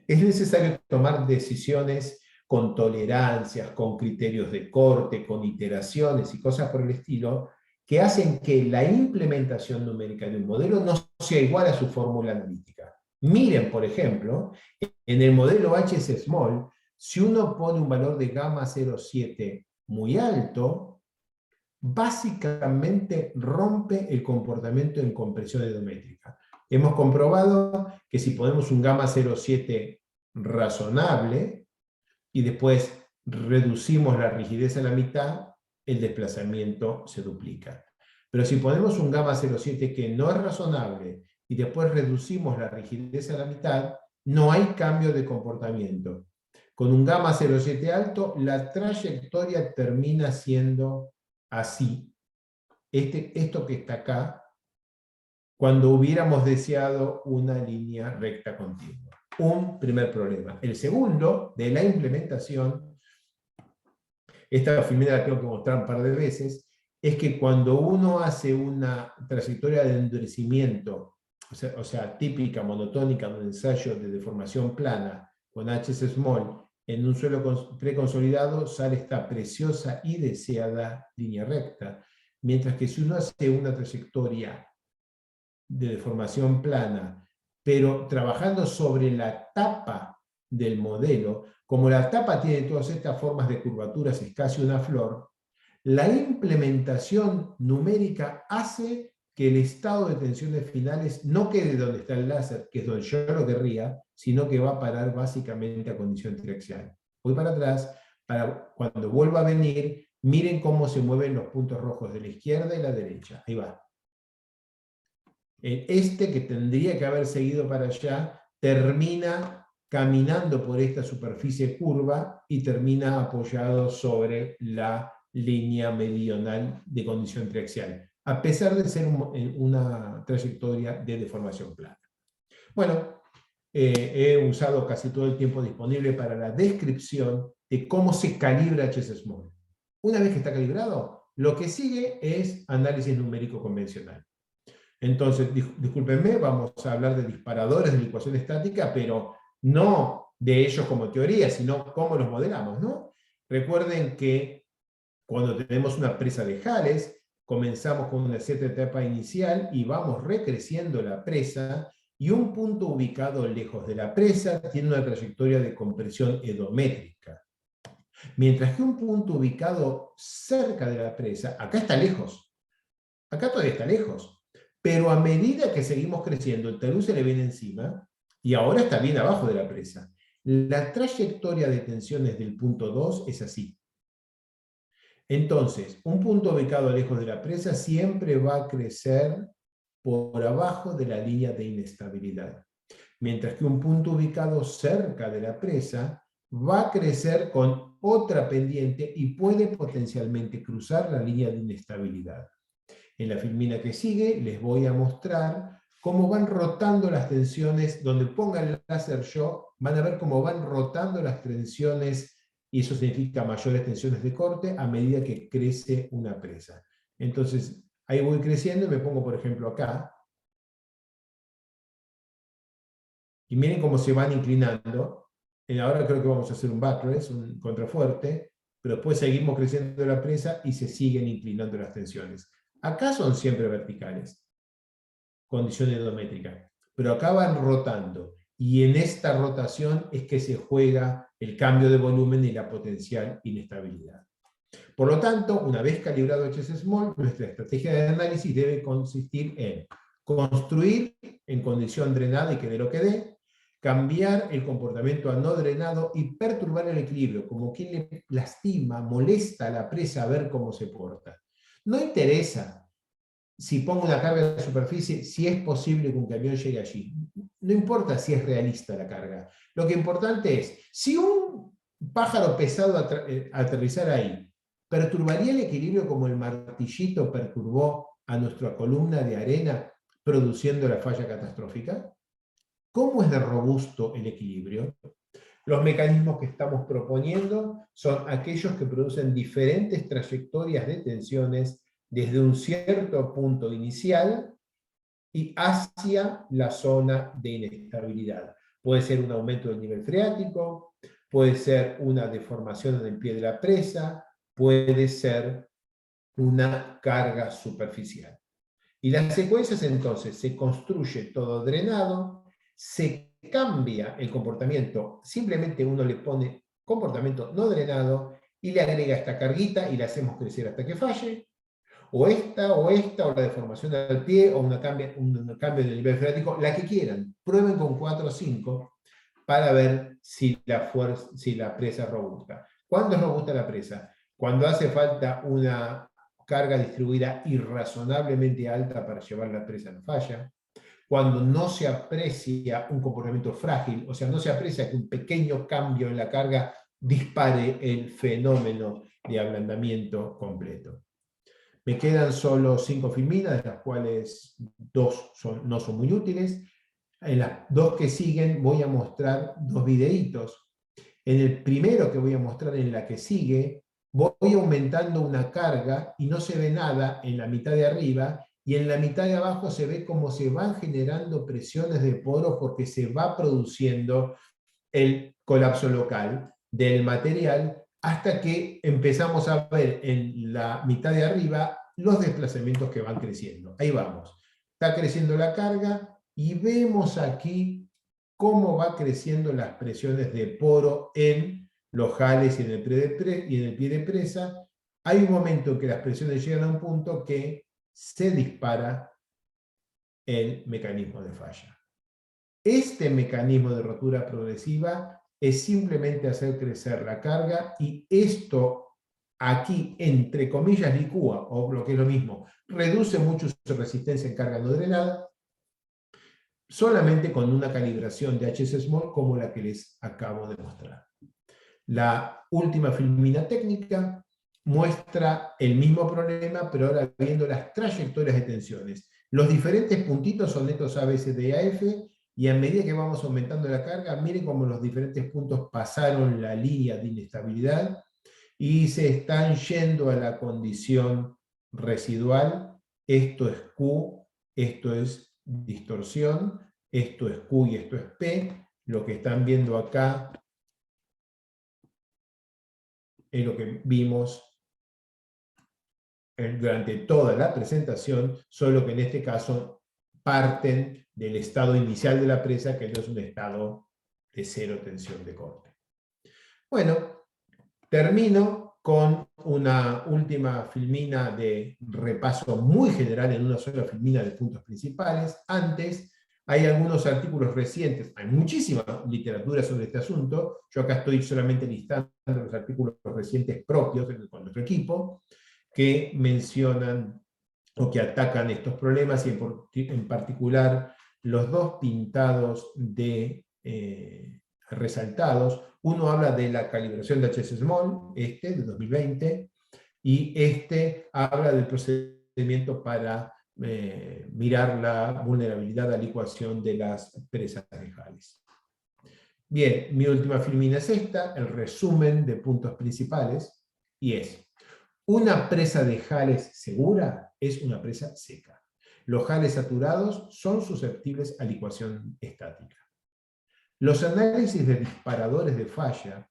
es necesario tomar decisiones con tolerancias, con criterios de corte, con iteraciones y cosas por el estilo, que hacen que la implementación numérica de un modelo no sea igual a su fórmula analítica. Miren, por ejemplo, en el modelo HS Small, Si uno pone un valor de gamma 0,7 muy alto, básicamente rompe el comportamiento en compresión endométrica. Hemos comprobado que si ponemos un gamma 0,7 razonable y después reducimos la rigidez a la mitad, el desplazamiento se duplica. Pero si ponemos un gamma 0,7 que no es razonable y después reducimos la rigidez a la mitad, no hay cambio de comportamiento. Con un gamma 0,7 alto, la trayectoria termina siendo así. Esto que está acá, cuando hubiéramos deseado una línea recta continua. Un primer problema. El segundo, de la implementación, esta filmina la tengo que mostrar un par de veces, es que cuando uno hace una trayectoria de endurecimiento, o sea, típica, monotónica, de un ensayo de deformación plana con HS small, en un suelo preconsolidado, sale esta preciosa y deseada línea recta. Mientras que si uno hace una trayectoria de deformación plana, pero trabajando sobre la tapa del modelo, como la tapa tiene todas estas formas de curvaturas, es casi una flor, la implementación numérica hace que el estado de tensiones finales no quede donde está el láser, que es donde yo lo querría, sino que va a parar básicamente a condición triaxial. Voy para atrás, para cuando vuelva a venir, miren cómo se mueven los puntos rojos de la izquierda y la derecha. Ahí va. Este que tendría que haber seguido para allá, termina caminando por esta superficie curva y termina apoyado sobre la línea meridional de condición triaxial, a pesar de ser una trayectoria de deformación plana. Bueno, he usado casi todo el tiempo disponible para la descripción de cómo se calibra HS Small. Una vez que está calibrado, lo que sigue es análisis numérico convencional. Entonces, discúlpenme, vamos a hablar de disparadores de la ecuación estática, pero no de ellos como teoría, sino cómo los modelamos, ¿no? Recuerden que cuando tenemos una presa de Hales, comenzamos con una cierta etapa inicial y vamos recreciendo la presa, y un punto ubicado lejos de la presa tiene una trayectoria de compresión edométrica. Mientras que un punto ubicado cerca de la presa, acá está lejos, acá todavía está lejos, pero a medida que seguimos creciendo, el talud se le viene encima y ahora está bien abajo de la presa. La trayectoria de tensiones del punto 2 es así. Entonces, un punto ubicado lejos de la presa siempre va a crecer por abajo de la línea de inestabilidad. Mientras que un punto ubicado cerca de la presa va a crecer con otra pendiente y puede potencialmente cruzar la línea de inestabilidad. En la filmina que sigue les voy a mostrar cómo van rotando las tensiones. Donde ponga el láser yo, van a ver cómo van rotando las tensiones, y eso significa mayores tensiones de corte a medida que crece una presa. Entonces, ahí voy creciendo y me pongo, por ejemplo, acá. Y miren cómo se van inclinando. Ahora creo que vamos a hacer un buttress, un contrafuerte, pero después seguimos creciendo la presa y se siguen inclinando las tensiones. Acá son siempre verticales, condición endométrica, pero acá van rotando, y en esta rotación es que se juega el cambio de volumen y la potencial inestabilidad. Por lo tanto, una vez calibrado HS Small, nuestra estrategia de análisis debe consistir en construir en condición drenada y que dé lo que dé, cambiar el comportamiento a no drenado y perturbar el equilibrio, como quien le lastima, molesta a la presa a ver cómo se porta. No interesa si pongo una carga en la superficie, si es posible que un camión llegue allí. No importa si es realista la carga. Lo que es importante es, si un pájaro pesado aterrizara ahí, ¿perturbaría el equilibrio como el martillito perturbó a nuestra columna de arena, produciendo la falla catastrófica? ¿Cómo es de robusto el equilibrio? Los mecanismos que estamos proponiendo son aquellos que producen diferentes trayectorias de tensiones desde un cierto punto inicial y hacia la zona de inestabilidad. Puede ser un aumento del nivel freático, puede ser una deformación en el pie de la presa, puede ser una carga superficial. Y las secuencias entonces se construye todo drenado, se cambia el comportamiento, simplemente uno le pone comportamiento no drenado, y le agrega esta carguita y la hacemos crecer hasta que falle, o esta, o la deformación del pie, o un cambio del nivel freático, la que quieran. Prueben con 4 o 5 para ver si si la presa es robusta. ¿Cuándo es robusta la presa? Cuando hace falta una carga distribuida irrazonablemente alta para llevar la presa a la falla, cuando no se aprecia un comportamiento frágil, o sea, no se aprecia que un pequeño cambio en la carga dispare el fenómeno de ablandamiento completo. Me quedan solo 5 filminas, de las cuales 2 no son muy útiles. En las 2 que siguen voy a mostrar 2 videitos. En el primero que voy a mostrar, en la que sigue, voy aumentando una carga y no se ve nada en la mitad de arriba, y en la mitad de abajo se ve cómo se van generando presiones de poros porque se va produciendo el colapso local del material, hasta que empezamos a ver en la mitad de arriba los desplazamientos que van creciendo. Ahí vamos. Está creciendo la carga y vemos aquí cómo va creciendo las presiones de poro en los jales y en el pie de presa. Hay un momento en que las presiones llegan a un punto que se dispara el mecanismo de falla. Este mecanismo de rotura progresiva es simplemente hacer crecer la carga, y esto aquí, entre comillas, licúa, o lo que es lo mismo, reduce mucho su resistencia en carga no drenada, solamente con una calibración de HS Small como la que les acabo de mostrar. La última filmina técnica muestra el mismo problema, pero ahora viendo las trayectorias de tensiones. Los diferentes puntitos son estos A, B, C, D, A, F, y a medida que vamos aumentando la carga, miren cómo los diferentes puntos pasaron la línea de inestabilidad y se están yendo a la condición residual. Esto es Q, esto es distorsión, esto es Q y esto es P. Lo que están viendo acá es lo que vimos durante toda la presentación, solo que en este caso parten del estado inicial de la presa, que no es un estado de cero tensión de corte. Bueno, termino con una última filmina de repaso muy general en una sola filmina de puntos principales. Antes, hay algunos artículos recientes, hay muchísima literatura sobre este asunto. Yo acá estoy solamente listando los artículos recientes propios con nuestro equipo, que mencionan o que atacan estos problemas, y en particular los 2 pintados de resaltados. Uno habla de la calibración de HS Small, de 2020, y habla del procedimiento para mirar la vulnerabilidad a licuación de las presas de jales. Bien, mi última filmina es esta, el resumen de puntos principales, y es: una presa de jales segura es una presa seca. Los jales saturados son susceptibles a licuación estática. Los análisis de disparadores de falla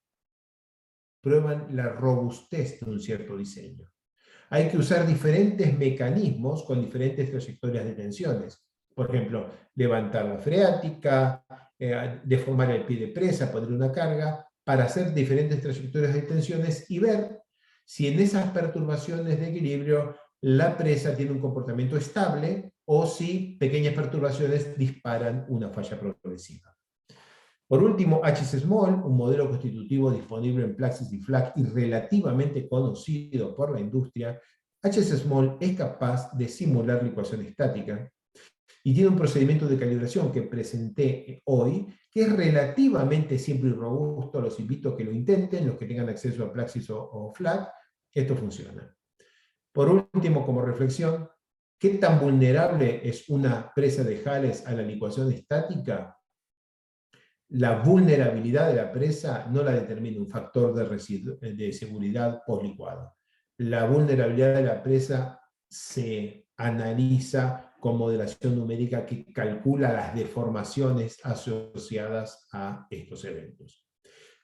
prueban la robustez de un cierto diseño. Hay que usar diferentes mecanismos con diferentes trayectorias de tensiones. Por ejemplo, levantar la freática, deformar el pie de presa, poner una carga, para hacer diferentes trayectorias de tensiones y ver si en esas perturbaciones de equilibrio la presa tiene un comportamiento estable, o si pequeñas perturbaciones disparan una falla progresiva. Por último, HS Small, un modelo constitutivo disponible en Plaxis y FLAC y relativamente conocido por la industria. HS Small es capaz de simular licuación estática y tiene un procedimiento de calibración que presenté hoy, que es relativamente simple y robusto. Los invito a que lo intenten, los que tengan acceso a Plaxis o FLAC. Esto funciona. Por último, como reflexión, ¿qué tan vulnerable es una presa de jales a la licuación estática? La vulnerabilidad de la presa no la determina un factor de seguridad post-licuado. La vulnerabilidad de la presa se analiza con modelación numérica que calcula las deformaciones asociadas a estos eventos.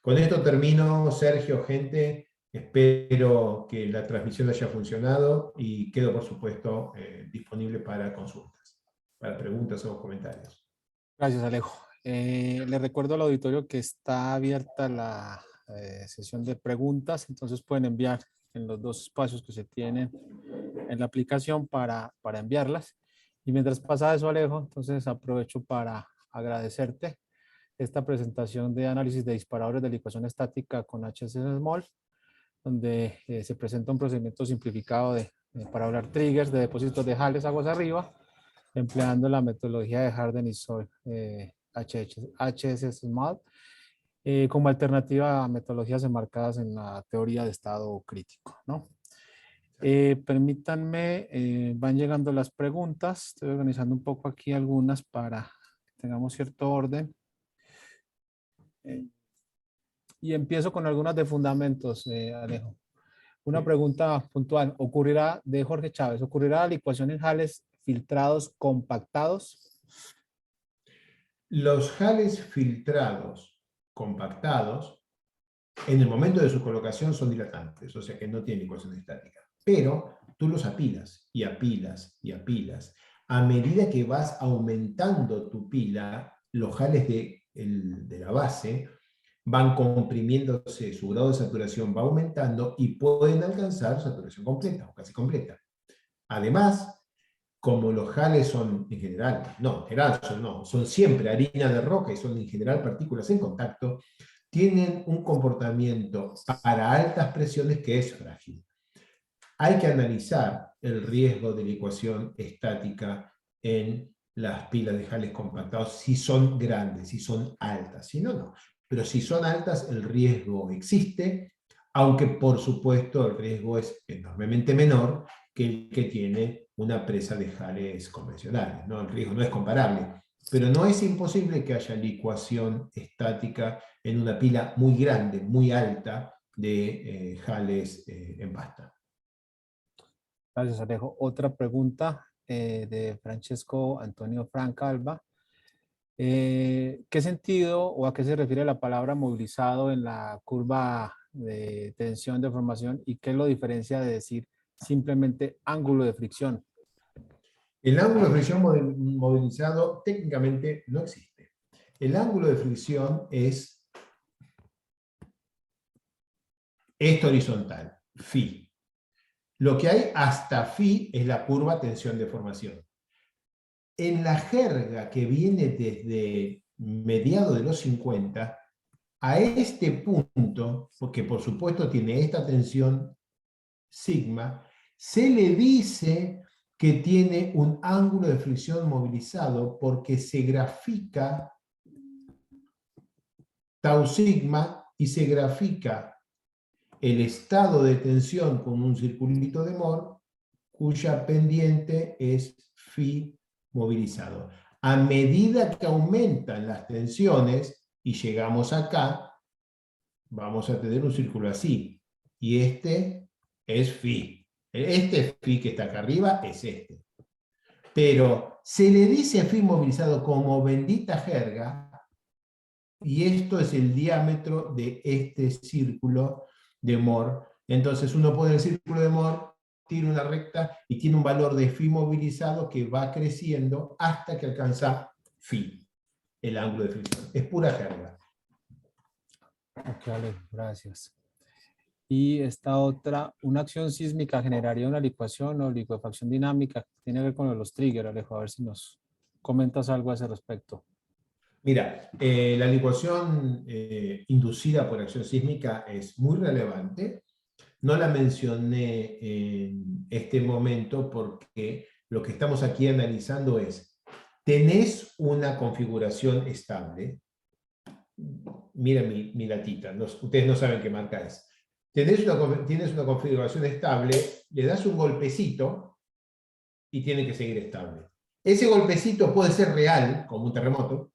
Con esto termino, Sergio, gente. Espero que la transmisión haya funcionado y quedo, por supuesto, disponible para consultas, para preguntas o comentarios. Gracias, Alejo. Le recuerdo al auditorio que está abierta sesión de preguntas, entonces pueden enviar en los dos espacios que se tienen en la aplicación para enviarlas. Y mientras pasa eso, Alejo, entonces aprovecho para agradecerte esta presentación de análisis de disparadores de licuación estática con HSS Small, donde se presenta un procedimiento simplificado para hablar triggers de depósitos de Hales aguas arriba, empleando la metodología de Harden y Sol HSS Small, como alternativa a metodologías enmarcadas en la teoría de estado crítico, ¿no? Permítanme, van llegando las preguntas. Estoy organizando un poco aquí algunas para que tengamos cierto orden. Y empiezo con algunas de fundamentos, Alejo. Una pregunta puntual. ¿Ocurrirá, de Jorge Chávez, ocurrirá la licuación en Hales filtrados compactados? Los Hales filtrados compactados, en el momento de su colocación son dilatantes, o sea que no tienen licuación estática. Pero tú los apilas y apilas y apilas. A medida que vas aumentando tu pila, los Hales de la base van comprimiéndose, su grado de saturación va aumentando y pueden alcanzar saturación completa o casi completa. Además, como los Hales son en general, son siempre harina de roca y son en general partículas en contacto, tienen un comportamiento para altas presiones que es frágil. Hay que analizar el riesgo de licuación estática en las pilas de Hales compactados si son grandes, si son altas, si no, no. Pero si son altas, el riesgo existe, aunque por supuesto el riesgo es enormemente menor que el que tiene una presa de Hales convencionales, ¿no? El riesgo no es comparable, pero no es imposible que haya licuación estática en una pila muy grande, muy alta de Hales en pasta. Gracias, Alejo. Otra pregunta de Francesco Antonio Francalva. ¿Qué sentido o a qué se refiere la palabra movilizado en la curva de tensión de formación y qué lo diferencia de decir simplemente ángulo de fricción? El ángulo de fricción movilizado técnicamente no existe. El ángulo de fricción es horizontal, phi. Lo que hay hasta phi es la curva tensión de formación. En la jerga que viene desde mediados de los 50, a este punto, porque por supuesto tiene esta tensión sigma, se le dice que tiene un ángulo de fricción movilizado porque se grafica tau sigma y se grafica el estado de tensión con un circulito de Moore cuya pendiente es phi movilizado. A medida que aumentan las tensiones y llegamos acá, vamos a tener un círculo así. Y este es phi. Este phi que está acá arriba es este. Pero se le dice phi movilizado como bendita jerga, y esto es el diámetro de este círculo de Moore. Entonces uno pone el círculo de Moore, tira una recta y tiene un valor de phi movilizado que va creciendo hasta que alcanza phi, el ángulo de fricción. Es pura jerga. Ok, Alejo, gracias. Y esta otra, ¿una acción sísmica generaría una licuación o licuefacción dinámica? Tiene que ver con los triggers, Alejo, a ver si nos comentas algo a ese respecto. Mira, la licuación inducida por acción sísmica es muy relevante. No la mencioné en este momento porque lo que estamos aquí analizando es, tenés una configuración estable. Mira mi latita, ustedes no saben qué marca es. Tienes una configuración estable, le das un golpecito y tiene que seguir estable. Ese golpecito puede ser real, como un terremoto,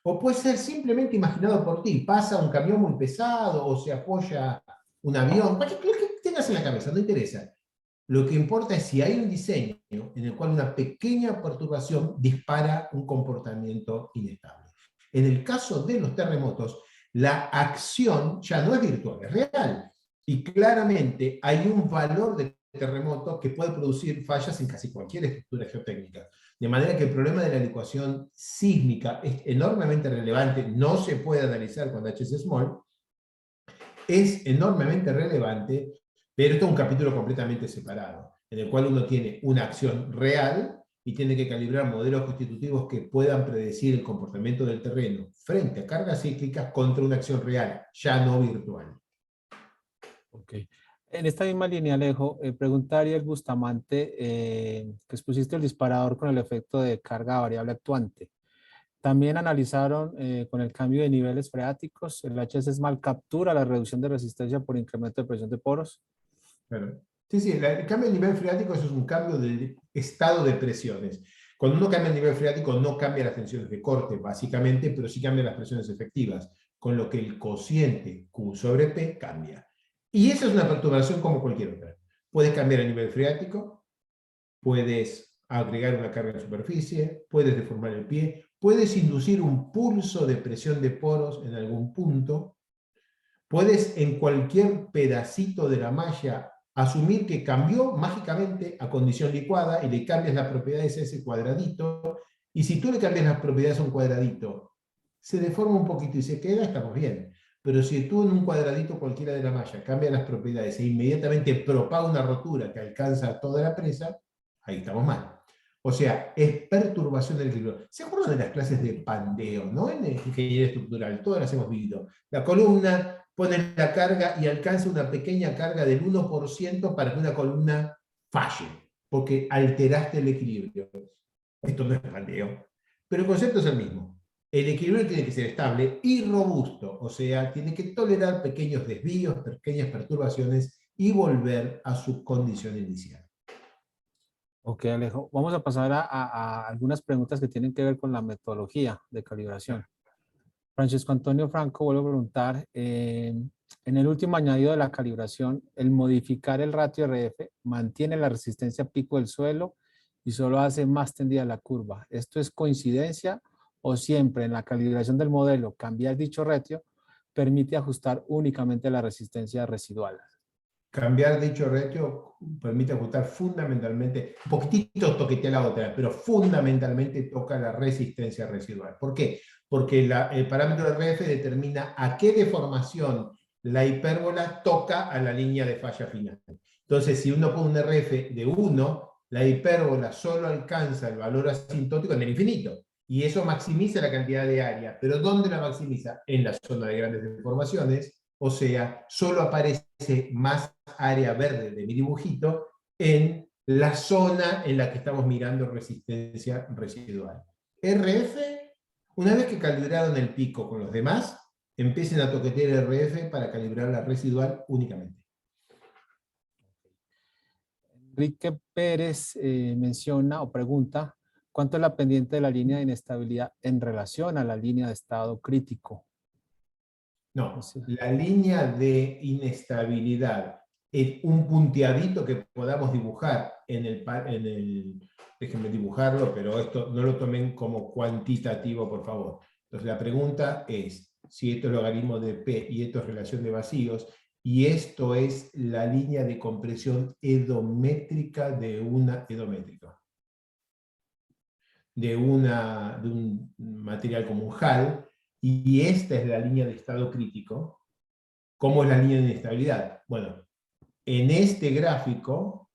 o puede ser simplemente imaginado por ti. Pasa un camión muy pesado o se apoya un avión, lo que tengas en la cabeza, no interesa. Lo que importa es si hay un diseño en el cual una pequeña perturbación dispara un comportamiento inestable. En el caso de los terremotos, la acción ya no es virtual, es real. Y claramente hay un valor de terremoto que puede producir fallas en casi cualquier estructura geotécnica. De manera que el problema de la licuación sísmica es enormemente relevante, no se puede analizar con HS Small, es enormemente relevante, pero esto es un capítulo completamente separado, en el cual uno tiene una acción real y tiene que calibrar modelos constitutivos que puedan predecir el comportamiento del terreno frente a cargas cíclicas contra una acción real, ya no virtual. Ok. En esta misma línea, Alejo, pregunta Ariel Bustamante, que expusiste el disparador con el efecto de carga variable actuante. También analizaron con el cambio de niveles freáticos, el HS-SMAL captura la reducción de resistencia por incremento de presión de poros. Claro. Sí, sí, el cambio de nivel freático es un cambio de estado de presiones. Cuando uno cambia el nivel freático no cambia las tensiones de corte, básicamente, pero sí cambia las presiones efectivas, con lo que el cociente Q sobre P cambia. Y esa es una perturbación como cualquier otra. Puedes cambiar el nivel freático, puedes agregar una carga en superficie, puedes deformar el pie, puedes inducir un pulso de presión de poros en algún punto, puedes en cualquier pedacito de la malla asumir que cambió mágicamente a condición licuada y le cambias las propiedades a ese cuadradito, y si tú le cambias las propiedades a un cuadradito, se deforma un poquito y se queda, estamos bien. Pero si tú en un cuadradito cualquiera de la malla cambias las propiedades e inmediatamente propaga una rotura que alcanza toda la presa, ahí estamos mal. O sea, es perturbación del equilibrio. ¿Se acuerdan de las clases de pandeo, no? En ingeniería estructural, todas las hemos vivido. La columna pone la carga y alcanza una pequeña carga del 1% para que una columna falle, porque alteraste el equilibrio. Esto no es pandeo, pero el concepto es el mismo. El equilibrio tiene que ser estable y robusto, o sea, tiene que tolerar pequeños desvíos, pequeñas perturbaciones y volver a su condición inicial. Ok, Alejo. Vamos a pasar a algunas preguntas que tienen que ver con la metodología de calibración. Francesco Antonio Franco vuelve a preguntar, en el último añadido de la calibración, el modificar el ratio RF mantiene la resistencia pico del suelo y solo hace más tendida la curva. ¿Esto es coincidencia o siempre en la calibración del modelo cambiar dicho ratio permite ajustar únicamente la resistencia residual? Cambiar dicho ratio permite ajustar fundamentalmente, un poquitito toquetea la otra, pero fundamentalmente toca la resistencia residual. ¿Por qué? Porque el parámetro RF determina a qué deformación la hipérbola toca a la línea de falla final. Entonces, si uno pone un RF de 1, la hipérbola solo alcanza el valor asintótico en el infinito. Y eso maximiza la cantidad de área. ¿Pero dónde la maximiza? En la zona de grandes deformaciones. O sea, solo aparece más área verde de mi dibujito en la zona en la que estamos mirando resistencia residual. RF, una vez que calibraron el pico con los demás, empiecen a toquetear RF para calibrar la residual únicamente. Enrique Pérez menciona o pregunta, ¿cuánto es la pendiente de la línea de inestabilidad en relación a la línea de estado crítico? No, Sí. la línea de inestabilidad es un punteadito que podamos dibujar déjenme dibujarlo, pero esto no lo tomen como cuantitativo, por favor. Entonces la pregunta es, si esto es logaritmo de P y esto es relación de vacíos, y esto es la línea de compresión edométrica de una edométrica, de un material como un HAL, y esta es la línea de estado crítico. ¿Cómo es la línea de inestabilidad? Bueno, en este gráfico,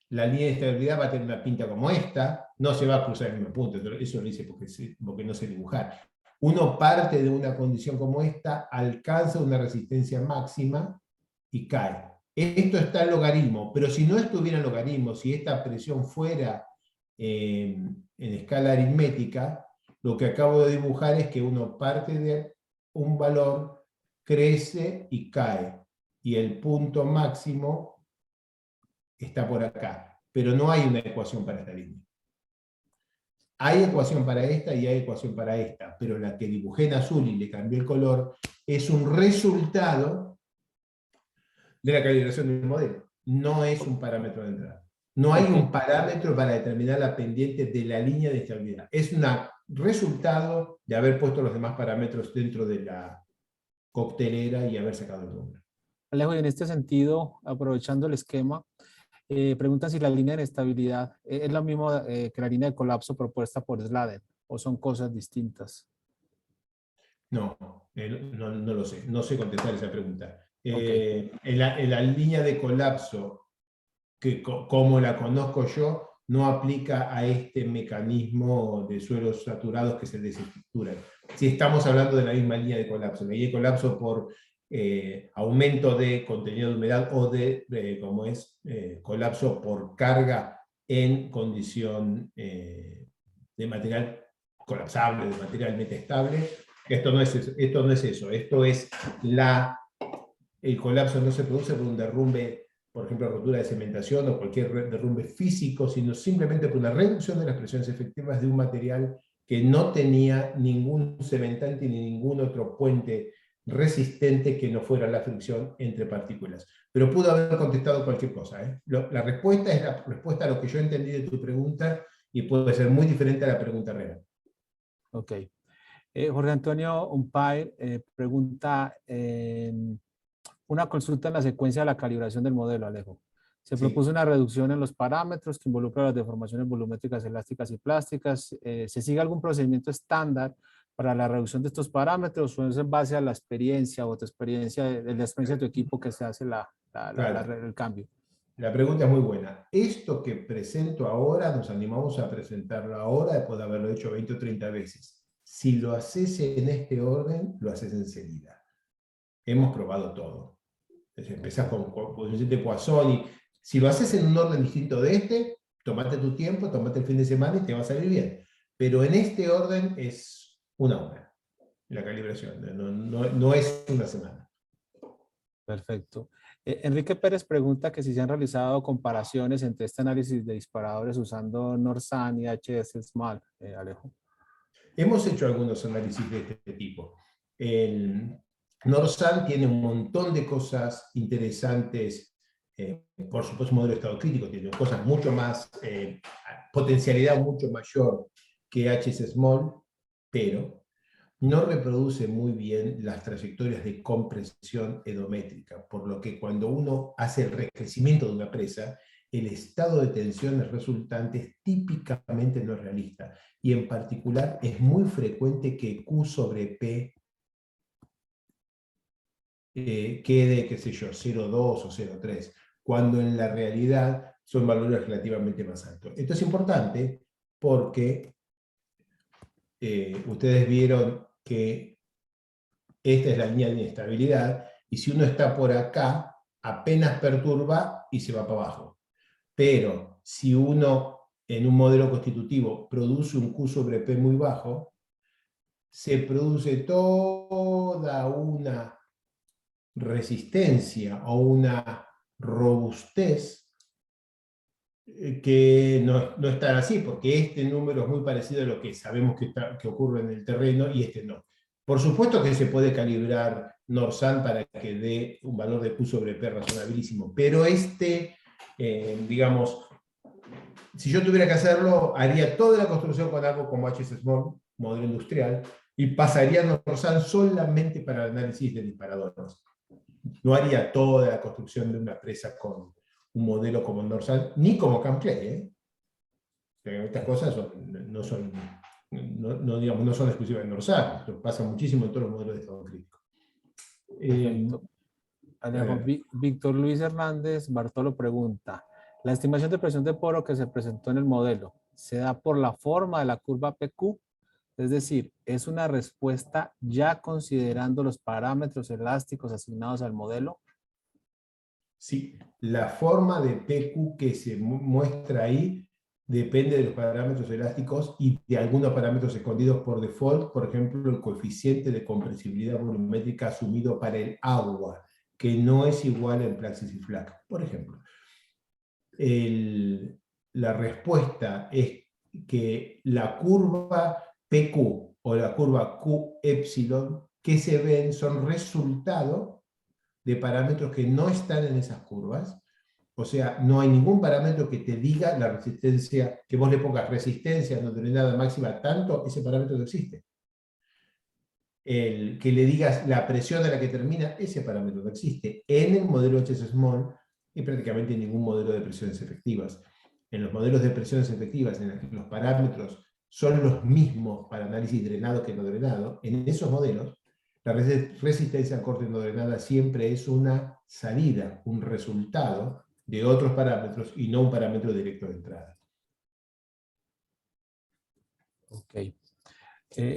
la línea de estabilidad va a tener una pinta como esta, no se va a cruzar el mismo punto, eso lo hice porque no sé dibujar. Uno parte de una condición como esta, alcanza una resistencia máxima y cae. Esto está en logaritmo, pero si no estuviera en logaritmo, si esta presión fuera en escala aritmética, lo que acabo de dibujar es que uno parte de un valor, crece y cae, y el punto máximo está por acá, pero no hay una ecuación para esta línea. Hay ecuación para esta y hay ecuación para esta, pero la que dibujé en azul y le cambié el color es un resultado de la calibración del modelo, no es un parámetro de entrada. No hay un parámetro para determinar la pendiente de la línea de estabilidad. Es un resultado de haber puesto los demás parámetros dentro de la coctelera y haber sacado el número. Alejo, y en este sentido, aprovechando el esquema, pregunta si la línea de estabilidad es la misma que la línea de colapso propuesta por Sladen o son cosas distintas. No, no lo sé. No sé contestar esa pregunta. Ok, En la línea de colapso, que como la conozco yo, no aplica a este mecanismo de suelos saturados que se desestructuran. Si estamos hablando de la misma línea de colapso, la línea de colapso por aumento de contenido de humedad o como es, colapso por carga en condición de material colapsable, de material metastable. Esto no es eso, esto es el colapso no se produce por un derrumbe, por ejemplo, rotura de cementación o cualquier derrumbe físico, sino simplemente por una reducción de las presiones efectivas de un material que no tenía ningún cementante ni ningún otro puente resistente que no fuera la fricción entre partículas. Pero pudo haber contestado cualquier cosa. La respuesta es la respuesta a lo que yo entendí de tu pregunta y puede ser muy diferente a la pregunta real. ok. Jorge Antonio Umpay pregunta, una consulta en la secuencia de la calibración del modelo, Alejo. Se propuso Sí. una reducción en los parámetros que involucra las deformaciones volumétricas, elásticas y plásticas. ¿Se sigue algún procedimiento estándar para la reducción de estos parámetros o es en base a la experiencia o tu experiencia, de la experiencia de tu equipo que se hace Claro. el cambio? La pregunta es muy buena. Esto que presento ahora, nos animamos a presentarlo ahora después de haberlo hecho 20 o 30 veces. Si lo haces en este orden, lo haces enseguida. Hemos probado todo. Entonces, empezás con posición de Poisson y si lo haces en un orden distinto de este, tomate tu tiempo, tomate el fin de semana y te va a salir bien. Pero en este orden es una hora la calibración, no es una semana. Perfecto. Enrique Pérez pregunta que si se han realizado comparaciones entre este análisis de disparadores usando Norsan y HS Small, Alejo. Hemos hecho algunos análisis de este tipo. El Norsan tiene un montón de cosas interesantes, por supuesto, modelo de estado crítico tiene cosas mucho más, potencialidad mucho mayor que HS Small, pero no reproduce muy bien las trayectorias de compresión edométrica, por lo que cuando uno hace el recrecimiento de una presa, el estado de tensiones resultantes típicamente no es realista, y en particular es muy frecuente que Q sobre P quede, qué sé yo, 0,2 o 0,3, cuando en la realidad son valores relativamente más altos. Esto es importante porque ustedes vieron que esta es la línea de inestabilidad, y si uno está por acá, apenas perturba y se va para abajo. Pero si uno en un modelo constitutivo produce un Q sobre P muy bajo, se produce toda una resistencia o una robustez que no es tan así, porque este número es muy parecido a lo que sabemos que ocurre en el terreno y este no. Por supuesto que se puede calibrar Norsan para que dé un valor de Q sobre P razonabilísimo, pero digamos, si yo tuviera que hacerlo, haría toda la construcción con algo como HS Small, modelo industrial, y pasaría a Norsan solamente para el análisis de disparadores. No haría toda la construcción de una presa con un modelo como Norsan, ni como Camplay. Estas cosas digamos, no son exclusivas de Norsan, esto pasa muchísimo en todos los modelos de estado crítico. Perfecto. A Alejo, ver, Víctor Luis Hernández Bartolo pregunta, ¿la estimación de presión de poro que se presentó en el modelo se da por la forma de la curva PQ? Es decir, ¿es una respuesta ya considerando los parámetros elásticos asignados al modelo? sí, la forma de PQ que se muestra ahí depende de los parámetros elásticos y de algunos parámetros escondidos por default, por ejemplo, el coeficiente de compresibilidad volumétrica asumido para el agua, que no es igual en Praxis y FLAC. Por ejemplo, la respuesta es que la curva PQ o la curva Q epsilon que se ven son resultado de parámetros que no están en esas curvas. O sea, no hay ningún parámetro que te diga la resistencia, que vos le pongas resistencia no drenada máxima tanto, ese parámetro no existe. El que le digas la presión a la que termina, ese parámetro no existe. En el modelo HS Small y prácticamente en ningún modelo de presiones efectivas. En los modelos de presiones efectivas, en los que los parámetros son los mismos para análisis drenado que no drenado, en esos modelos La resistencia a corte no drenada siempre es una salida, un resultado de otros parámetros y no un parámetro directo de entrada. Ok.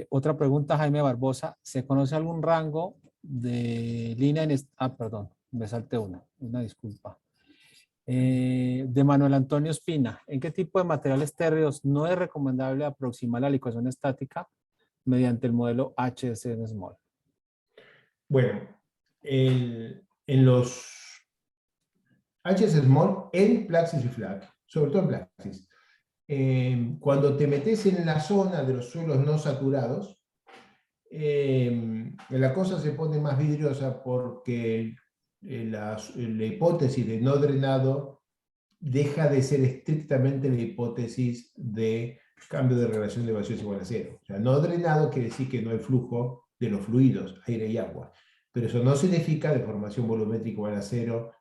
Otra pregunta, Jaime Barbosa. ¿Se conoce algún rango de línea en... perdón, me salté una disculpa. De Manuel Antonio Espina. ¿En qué tipo de materiales térreos no es recomendable aproximar la licuación estática mediante el modelo HSN Small? Bueno, en los HS Small, en Plaxis y FLAC, sobre todo en Plaxis, cuando te metes en la zona de los suelos no saturados, la cosa se pone más vidriosa porque la hipótesis de no drenado deja de ser estrictamente la hipótesis de cambio de relación de vacíos igual a cero. O sea, no drenado quiere decir que no hay flujo de los fluidos, aire y agua. Pero eso no significa deformación volumétrica igual a cero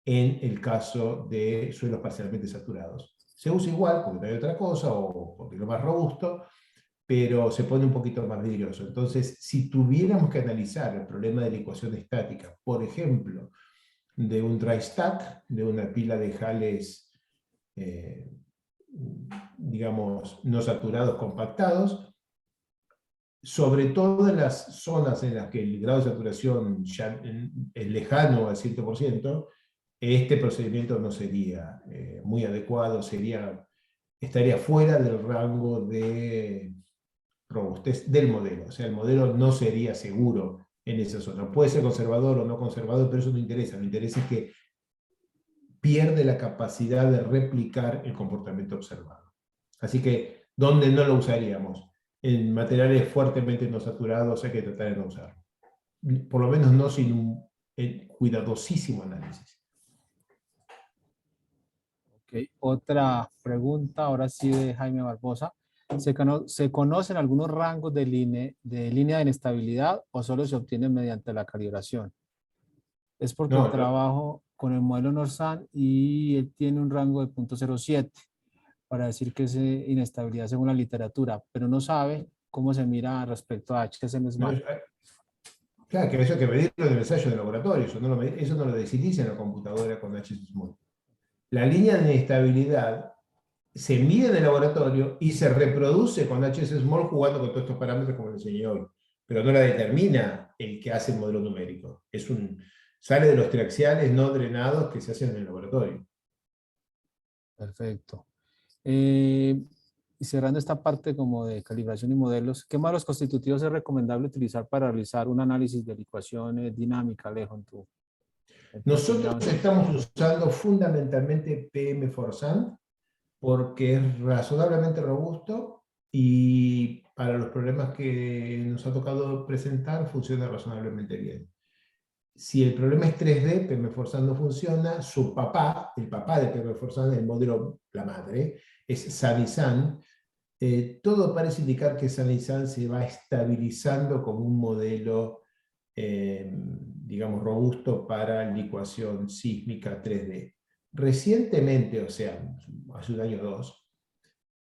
en el caso de suelos parcialmente saturados. Se usa igual porque no hay otra cosa o porque es lo más robusto, pero se pone un poquito más vidrioso. Entonces, si tuviéramos que analizar el problema de la ecuación estática, por ejemplo, de un dry stack, de una pila de jales, digamos, no saturados, compactados, sobre todo en las zonas en las que el grado de saturación ya es lejano al 100%, este procedimiento no sería muy adecuado, estaría fuera del rango de robustez del modelo. O sea, el modelo no sería seguro en esa zona. Puede ser conservador o no conservador, pero eso no interesa. Lo que interesa es que pierde la capacidad de replicar el comportamiento observado. Así que, ¿dónde no lo usaríamos? En materiales fuertemente no saturados hay que tratar de no usarlo. Por lo menos no sin un cuidadosísimo análisis. Okay. Otra pregunta, ahora sí de Jaime Barbosa. ¿Se conocen algunos rangos de línea de inestabilidad o solo se obtienen mediante la calibración? Es porque No, trabajo con el modelo Norsan y él tiene un rango de 0.07 para decir que es inestabilidad según la literatura, pero no sabe cómo se mira respecto a HSM no, Small. claro, que eso hay que medirlo en el ensayo de laboratorio, eso no lo decidís en la computadora con HSMOL. La línea de inestabilidad se mide en el laboratorio y se reproduce con HSMOL jugando con todos estos parámetros como le enseñé hoy, pero no la determina el que hace el modelo numérico. Sale de los triaxiales no drenados que se hacen en el laboratorio. Perfecto. Y cerrando esta parte como de calibración y modelos, ¿qué modelos constitutivos es recomendable utilizar para realizar un análisis de ecuaciones dinámica, Alejo, en tu opinión? Nosotros estamos usando fundamentalmente PM4Sand porque es razonablemente robusto y para los problemas que nos ha tocado presentar funciona razonablemente bien. Si el problema es 3D, PM4Sand no funciona, su papá, el papá de PM4Sand, el modelo, la madre, es Sanisan. Todo parece indicar que Sanisan se va estabilizando como un modelo, digamos, robusto para licuación sísmica 3D. Recientemente, o sea, hace un año o dos,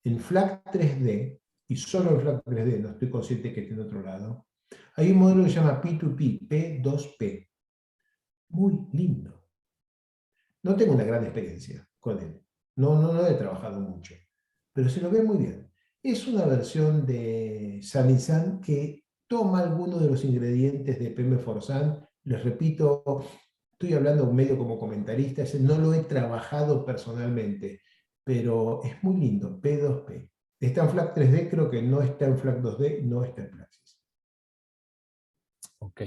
en FLAC 3D, y solo en FLAC 3D, no estoy consciente que esté en otro lado, hay un modelo que se llama P2P, P2P, muy lindo. No tengo una gran experiencia con él, no he trabajado mucho, pero se lo ve muy bien. Es una versión de Sanisan que toma algunos de los ingredientes de PM4San. Les repito, estoy hablando medio como comentarista, no lo he trabajado personalmente, pero es muy lindo, P2P. Está en FLAC 3D, creo que no está en FLAC 2D, no está en Plaxis. Ok.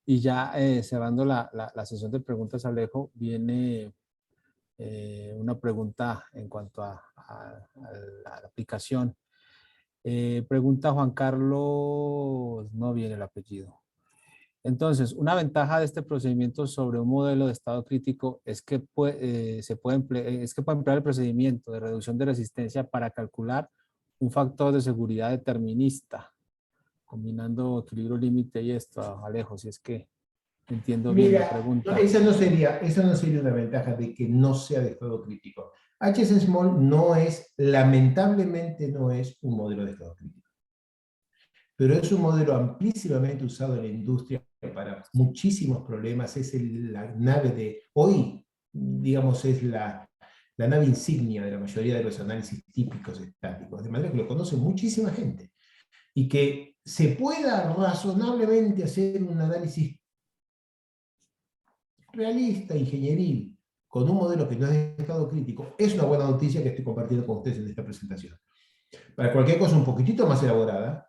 Y ya cerrando la sesión de preguntas, Alejo, viene una pregunta en cuanto a la aplicación. Pregunta Juan Carlos, no viene el apellido. Entonces, una ventaja de este procedimiento sobre un modelo de estado crítico es que es que puede emplear el procedimiento de reducción de resistencia para calcular un factor de seguridad determinista, combinando equilibrio límite y esto, Alejo, si es que entiendo bien la Mira, pregunta. esa no sería una ventaja de que no sea de estado crítico. HS Small no es, lamentablemente no es un modelo de estado crítico. pero es un modelo amplísimamente usado en la industria para muchísimos problemas. Es la nave de hoy, digamos, es la nave insignia de la mayoría de los análisis típicos estáticos, de manera que lo conoce muchísima gente. Y que se pueda razonablemente hacer un análisis realista, ingenieril, con un modelo que no es de estado crítico, es una buena noticia que estoy compartiendo con ustedes en esta presentación. Para cualquier cosa un poquitito más elaborada,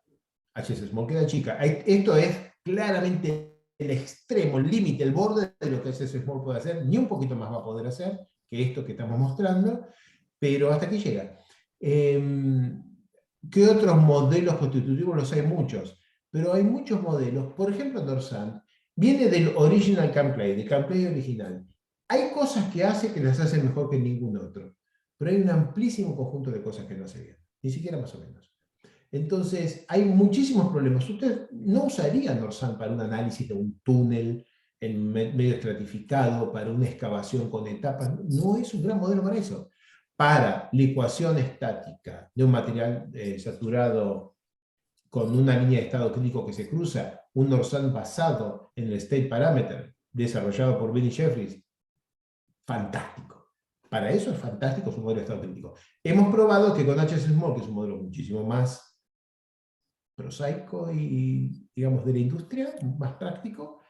HS Small queda chica. Esto es claramente el extremo, el límite, el borde de lo que HS Small puede hacer, ni un poquito más va a poder hacer que esto que estamos mostrando, pero hasta aquí llega. ¿Qué otros modelos constitutivos? Los hay muchos, pero hay muchos modelos. Por ejemplo, Dorsant viene del original CAMPLAY, del CAMPLAY original. Hay cosas que hace que las hace mejor que ningún otro, pero hay un amplísimo conjunto de cosas que no hace bien, ni siquiera más o menos. Entonces, hay muchísimos problemas. Usted no usaría Dorsant para un análisis de un túnel en medio estratificado, para una excavación con etapas. No es un gran modelo para eso. Para licuación estática de un material saturado con una línea de estado crítico que se cruza, un Dorsant basado en el State Parameter, desarrollado por Billy Jeffries, fantástico. Para eso es fantástico su modelo de estado crítico. Hemos probado que con HS Small, que es un modelo muchísimo más prosaico y, digamos, de la industria, más práctico,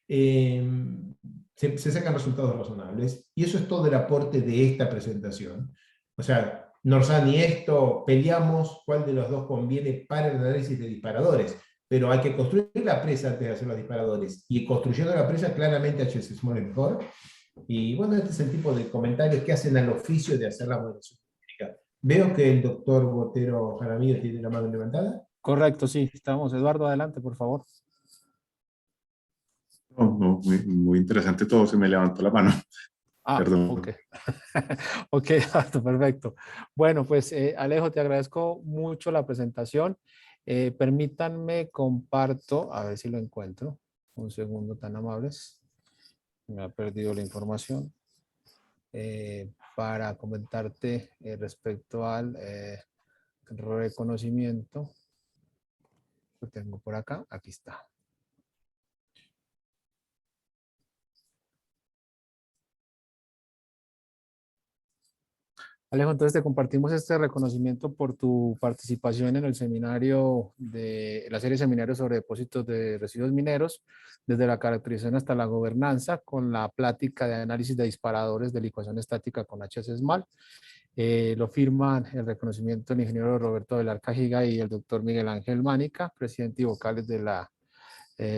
se sacan resultados razonables. Y eso es todo el aporte de esta presentación. O sea, Norzan y esto peleamos cuál de los dos conviene para el análisis de disparadores, pero hay que construir la presa antes de hacer los disparadores. Y construyendo la presa, claramente HS Small es mejor. Y bueno, este es el tipo de comentarios que hacen al oficio de hacer la modelación científica. Veo que el doctor Botero Jaramillo tiene la mano levantada. Correcto, sí, estamos. Eduardo, adelante, por favor. No, no, muy interesante todo, se me levantó la mano. Ah, ok. Perdón. Ok, Eduardo, perfecto. Bueno, pues Alejo, te agradezco mucho la presentación. Permítanme comparto, a ver si lo encuentro. Un segundo, tan amables. Me ha perdido la información. Para comentarte respecto al reconocimiento. Lo tengo por acá, aquí está. Alejo, entonces te compartimos este reconocimiento por tu participación en el seminario de la serie de seminarios sobre depósitos de residuos mineros, desde la caracterización hasta la gobernanza, con la plática de análisis de disparadores de licuación estática con HS Small. Lo firman el reconocimiento el ingeniero Roberto Velar Cajiga y el doctor Miguel Ángel Mánica, presidente y vocales de la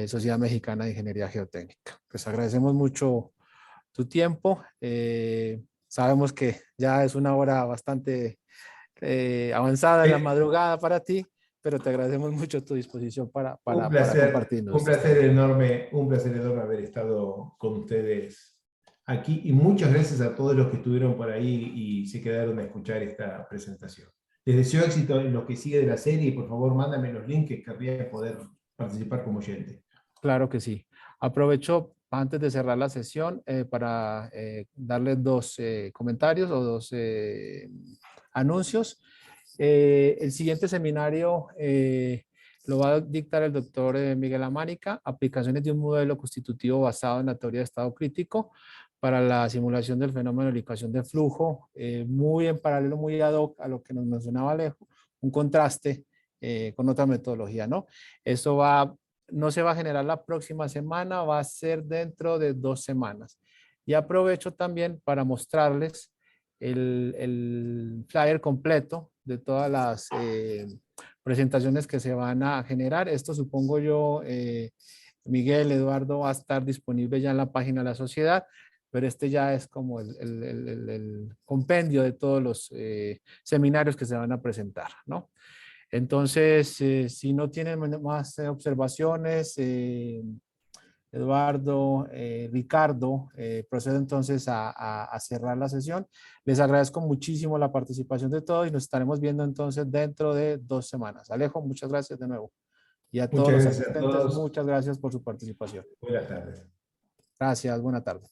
Sociedad Mexicana de Ingeniería Geotécnica. Pues agradecemos mucho tu tiempo. Sabemos que ya es una hora bastante avanzada en la madrugada para ti, pero te agradecemos mucho tu disposición para compartirnos. Un placer enorme haber estado con ustedes aquí y muchas gracias a todos los que estuvieron por ahí y se quedaron a escuchar esta presentación. Les deseo éxito en lo que sigue de la serie y por favor mándame los links que querría poder participar como oyente. Claro que sí. Aprovecho antes de cerrar la sesión para darles dos comentarios o dos anuncios. El siguiente seminario lo va a dictar el doctor Miguel Amánica, aplicaciones de un modelo constitutivo basado en la teoría de estado crítico para la simulación del fenómeno de licuación de flujo, muy en paralelo, muy ad hoc a lo que nos mencionaba Alejo, un contraste con otra metodología, ¿no? Eso no se va a generar la próxima semana, va a ser dentro de 2 semanas. Y aprovecho también para mostrarles el flyer completo de todas las presentaciones que se van a generar. Esto supongo yo, Miguel, Eduardo, va a estar disponible ya en la página de la sociedad, pero este ya es como el compendio de todos los seminarios que se van a presentar, ¿no? Entonces, si no tienen más observaciones, Eduardo, Ricardo, procedo entonces a cerrar la sesión. Les agradezco muchísimo la participación de todos y nos estaremos viendo entonces dentro de 2 semanas. Alejo, muchas gracias de nuevo. Y a todos Muchas los gracias a asistentes, todos. muchas gracias por su participación. Buenas tardes. Gracias, buena tarde.